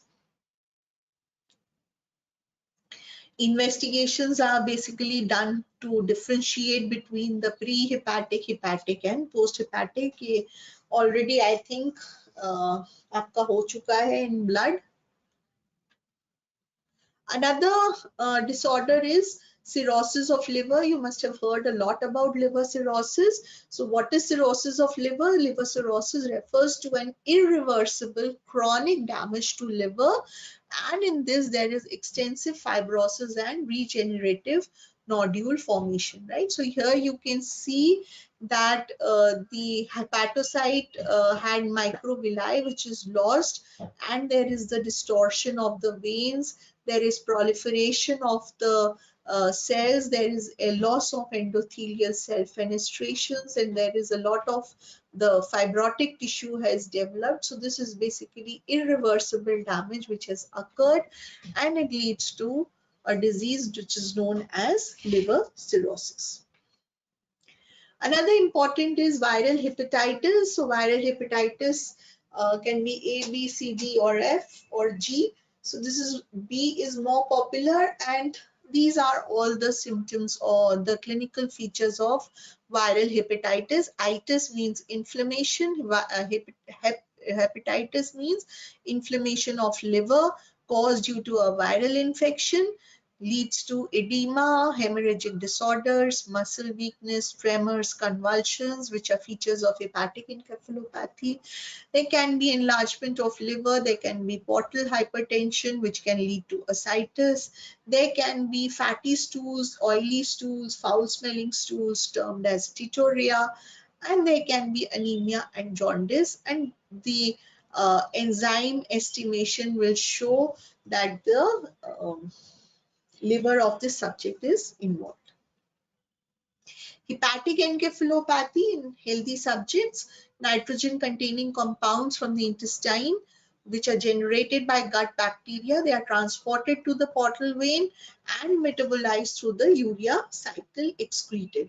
Speaker 1: Investigations are basically done to differentiate between the pre-hepatic, hepatic and post-hepatic. ये already I think आपका हो चुका है in blood. Another disorder is cirrhosis of liver. You must have heard a lot about liver cirrhosis. So what is cirrhosis of liver? Liver cirrhosis refers to an irreversible chronic damage to liver, and in this there is extensive fibrosis and regenerative nodule formation, right? So here you can see that the hepatocyte had microvilli which is lost, and there is the distortion of the veins. there is proliferation of the cells, there is a loss of endothelial cell fenestrations, and there is a lot of the fibrotic tissue has developed. So this is basically irreversible damage which has occurred, and it leads to a disease which is known as liver cirrhosis. Another important is viral hepatitis. So viral hepatitis can be A, B, C, D, or F, or G. So this is B is more popular, and these are all the symptoms or the clinical features of viral hepatitis. Itis means inflammation. Hepatitis means inflammation of liver caused due to a viral infection, leads to edema, hemorrhagic disorders, muscle weakness, tremors, convulsions, which are features of hepatic encephalopathy. There can be enlargement of liver, there can be portal hypertension, which can lead to ascites. There can be fatty stools, oily stools, foul-smelling stools termed as steatorrhea, and there can be anemia and jaundice. And the enzyme estimation will show that the liver of the subject is involved. Hepatic encephalopathy in healthy subjects, nitrogen containing compounds from the intestine which are generated by gut bacteria. They are transported to the portal vein and metabolized through the urea cycle excreted.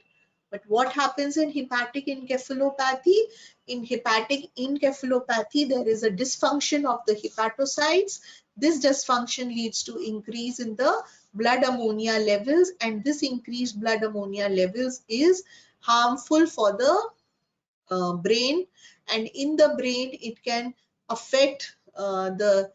Speaker 1: But what happens in hepatic encephalopathy? In hepatic encephalopathy, there is a dysfunction of the hepatocytes. This dysfunction leads to increase in the blood ammonia levels, and this increased blood ammonia levels is harmful for the brain, and in the brain it can affect the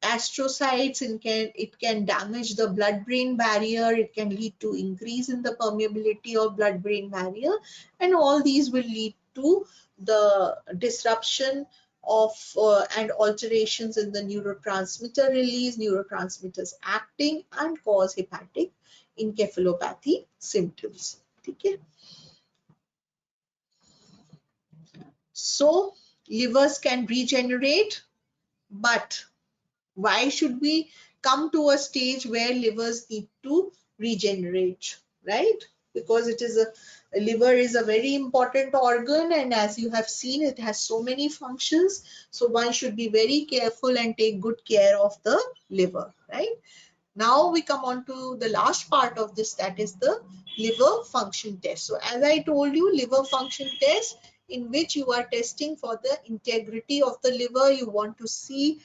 Speaker 1: astrocytes, and it can damage the blood-brain barrier. It can lead to increase in the permeability of blood-brain barrier, and all these will lead to the disruption of and alterations in the neurotransmitter release, neurotransmitters acting, and cause hepatic encephalopathy symptoms. Okay. So livers can regenerate, but why should we come to a stage where livers need to regenerate, right? Because it is a liver is a very important organ, and as you have seen, it has so many functions. So one should be very careful and take good care of the liver, right? Now we come on to the last part of this, that is the liver function test. So as I told you, liver function test, in which you are testing for the integrity of the liver. You want to see,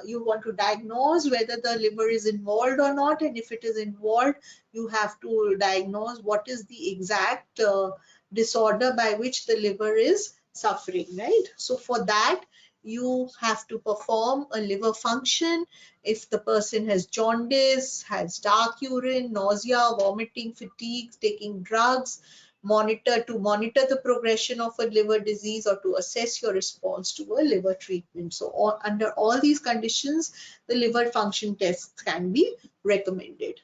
Speaker 1: you want to diagnose whether the liver is involved or not, and if it is involved, you have to diagnose what is the exact disorder by which the liver is suffering, right? So for that, you have to perform a liver function. If the person has jaundice, has dark urine, nausea, vomiting, fatigue, taking drugs, monitor the progression of a liver disease, or to assess your response to a liver treatment. So under all these conditions, the liver function tests can be recommended.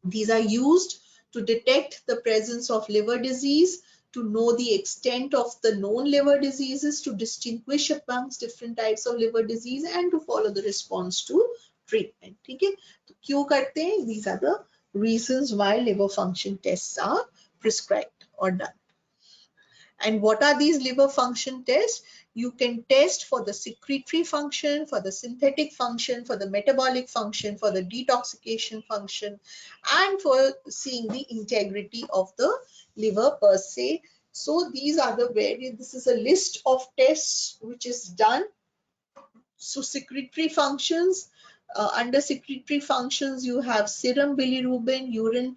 Speaker 1: These are used to detect the presence of liver disease, to know the extent of the known liver diseases, to distinguish amongst different types of liver disease, and to follow the response to treatment. Okay? तो क्यों करते हैं? These are the reasons why liver function tests are prescribed or done. And what are these liver function tests? You can test for the secretory function, for the synthetic function, for the metabolic function, for the detoxification function, and for seeing the integrity of the liver per se. So these are the various, this is a list of tests which is done. So secretory functions, under secretory functions, you have serum bilirubin, urine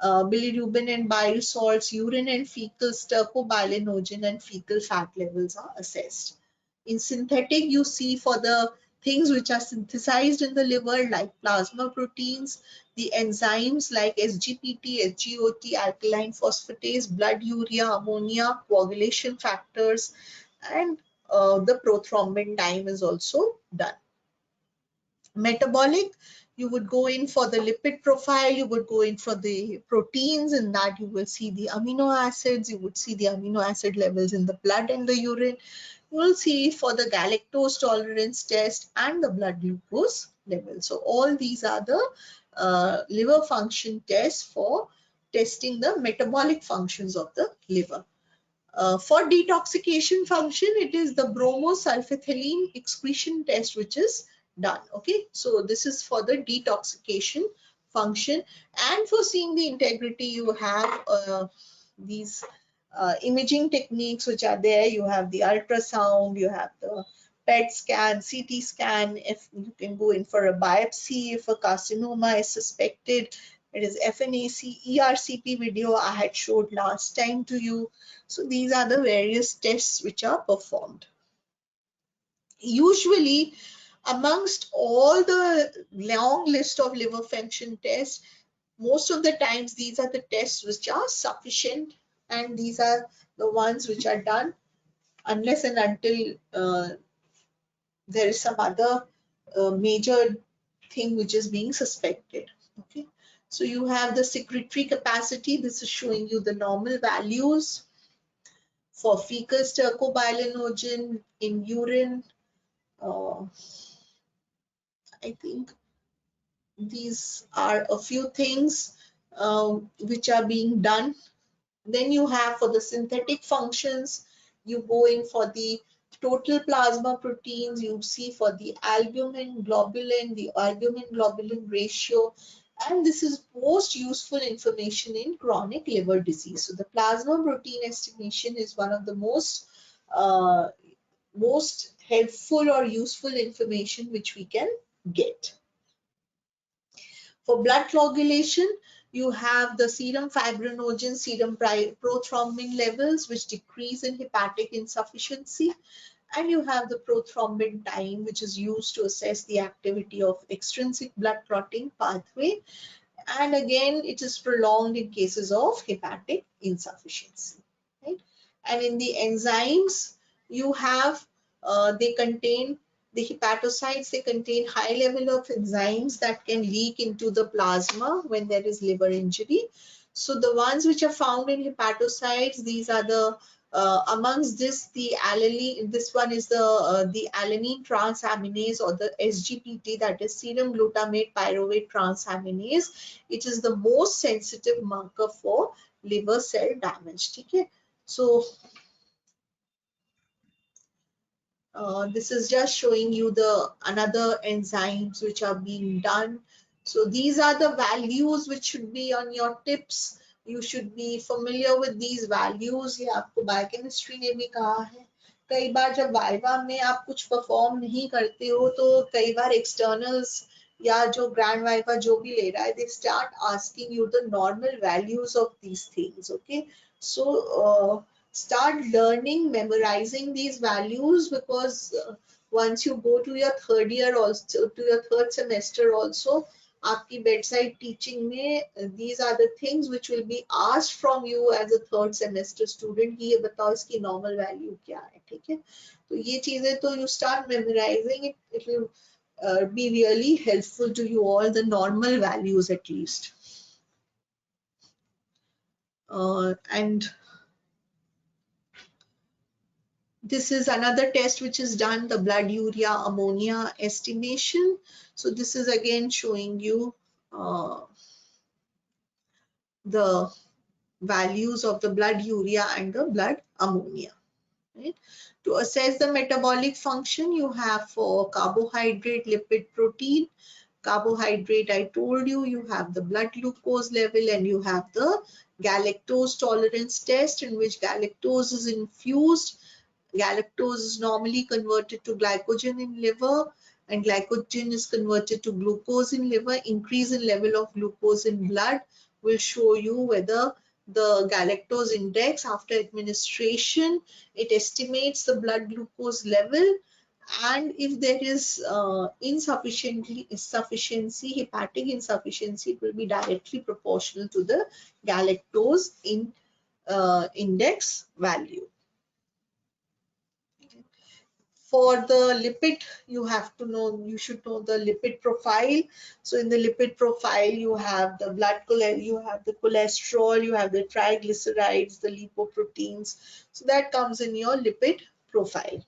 Speaker 1: bilirubin and bile salts, urine and fecal stercobilinogen and fecal fat levels are assessed. In synthetic, you see for the things which are synthesized in the liver like plasma proteins, the enzymes like SGPT, SGOT, alkaline phosphatase, blood urea, ammonia, coagulation factors, and the prothrombin time is also done. Metabolic, you would go in for the lipid profile, you would go in for the proteins, and that you will see the amino acids, you would see the amino acid levels in the blood and the urine. You will see for the galactose tolerance test and the blood glucose level. So all these are the liver function tests for testing the metabolic functions of the liver. For detoxification function, it is the bromosulfathaline excretion test which is done. Okay, so this is for the detoxification function. And for seeing the integrity, you have these imaging techniques which are there. You have the ultrasound, you have the PET scan, CT scan. If you can go in for a biopsy, if a carcinoma is suspected, it is FNAC, ERCP video I had showed last time to you. So these are the various tests which are performed. Usually, amongst all the long list of liver function tests, most of the times these are the tests which are sufficient, and these are the ones which are done unless and until there is some other major thing which is being suspected. Okay, so you have the secretory capacity. This is showing you the normal values for fecal stercobilinogen in urine. I think these are a few things which are being done. Then you have for the synthetic functions, you go in for the total plasma proteins, you see for the albumin globulin, the albumin globulin ratio, and this is most useful information in chronic liver disease. So the plasma protein estimation is one of the uh, most helpful or useful information which we can get. For blood coagulation, you have the serum fibrinogen, serum prothrombin levels, which decrease in hepatic insufficiency. And you have the prothrombin time, which is used to assess the activity of extrinsic blood clotting pathway. And again, it is prolonged in cases of hepatic insufficiency. Right? And in the enzymes, you have, they contain the hepatocytes, they contain high level of enzymes that can leak into the plasma when there is liver injury. So the ones which are found in hepatocytes, these are the amongst this, the alanine, this one is the alanine transaminase, or the SGPT, that is serum glutamate pyruvate transaminase. It is the most sensitive marker for liver cell damage. Okay, so this is just showing you the another enzymes which are being done. So these are the values which should be on your tips. You should be familiar with these values. ये आपको biochemistry ने भी कहा है. कई बार जब viva में आप कुछ परफॉर्म नहीं करते हो तो कई बार एक्सटर्नल्स या जो ग्रैंड वाइवा जो भी ले रहा है, they start asking you the normal values of these things. Okay, so start learning, memorizing these values, because once you go to your third year, also to your third semester also, आपकी bedside teaching में these are the things which will be asked from you as a third semester student कि ये बताओ इसकी normal value क्या है. ठीक है, तो ये चीजें तो you start memorizing it, it will be really helpful to you all, the normal values at least. And this is another test which is done, the blood urea ammonia estimation. So this is again showing you the values of the blood urea and the blood ammonia. Right? To assess the metabolic function, you have for carbohydrate, lipid, protein. Carbohydrate, I told you, you have the blood glucose level, and you have the galactose tolerance test, in which galactose is infused. Galactose is normally converted to glycogen in liver, and glycogen is converted to glucose in liver. Increase in level of glucose in blood will show you whether the galactose index after administration, it estimates the blood glucose level, and if there is insufficiency, hepatic insufficiency, it will be directly proportional to the galactose index value. For the lipid, you have to know, you should know the lipid profile. So in the lipid profile, you have the you have the cholesterol, you have the triglycerides, the lipoproteins. So that comes in your lipid profile.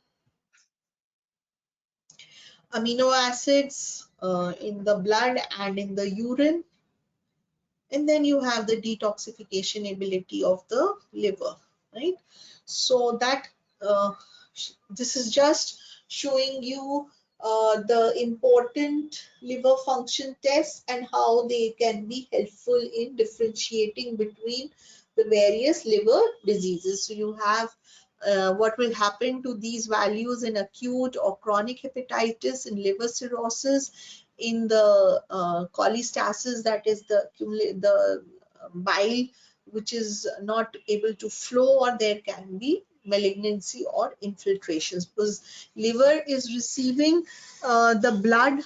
Speaker 1: Amino acids, in the blood and in the urine. And then you have the detoxification ability of the liver, right? So that this is just showing you the important liver function tests and how they can be helpful in differentiating between the various liver diseases. So you have what will happen to these values in acute or chronic hepatitis, in liver cirrhosis, in the cholestasis, that is the bile which is not able to flow, or there can be malignancy or infiltrations, because liver is receiving the blood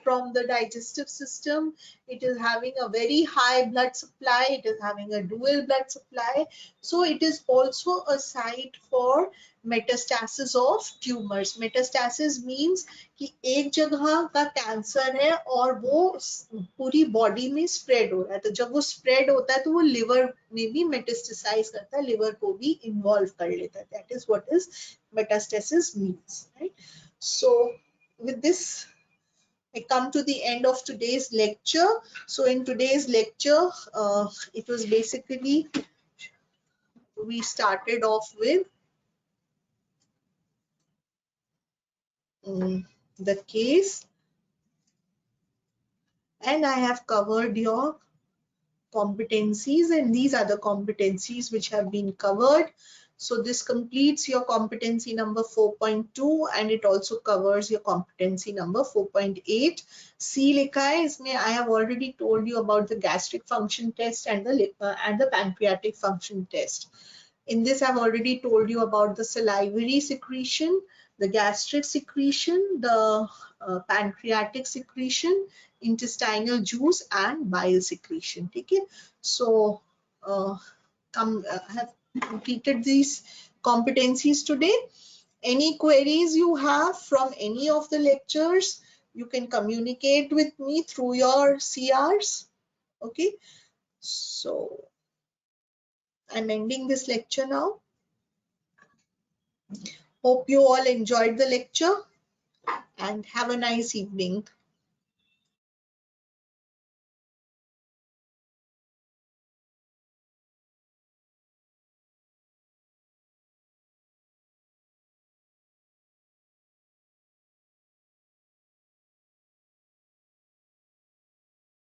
Speaker 1: from the digestive system. It is having a very high blood supply, it is having a dual blood supply, so it is also a site for metastasis of tumors. Metastasis means कि एक जगह का cancer है और वो पूरी body में spread हो रहा है, तो जब वो स्प्रेड होता है तो वो लिवर में भी मेटास्टेसाइज करता है, लिवर को भी इन्वॉल्व कर लेता है. That is what is metastasis means, right? So with this I come to the end of today's lecture. So in today's lecture, it was basically, we started off with the case, and I have covered your competencies, and these are the competencies which have been covered. So this completes your competency number 4.2, and it also covers your competency number 4.8. C likha hai isme. I have already told you about the gastric function test and the pancreatic function test. In this, I've already told you about the salivary secretion, the gastric secretion, the pancreatic secretion, intestinal juice, and bile secretion. Okay, so I have completed these competencies today. Any queries you have from any of the lectures, you can communicate with me through your CRs. Okay, so I'm ending this lecture now. Hope you all enjoyed the lecture and have a nice evening.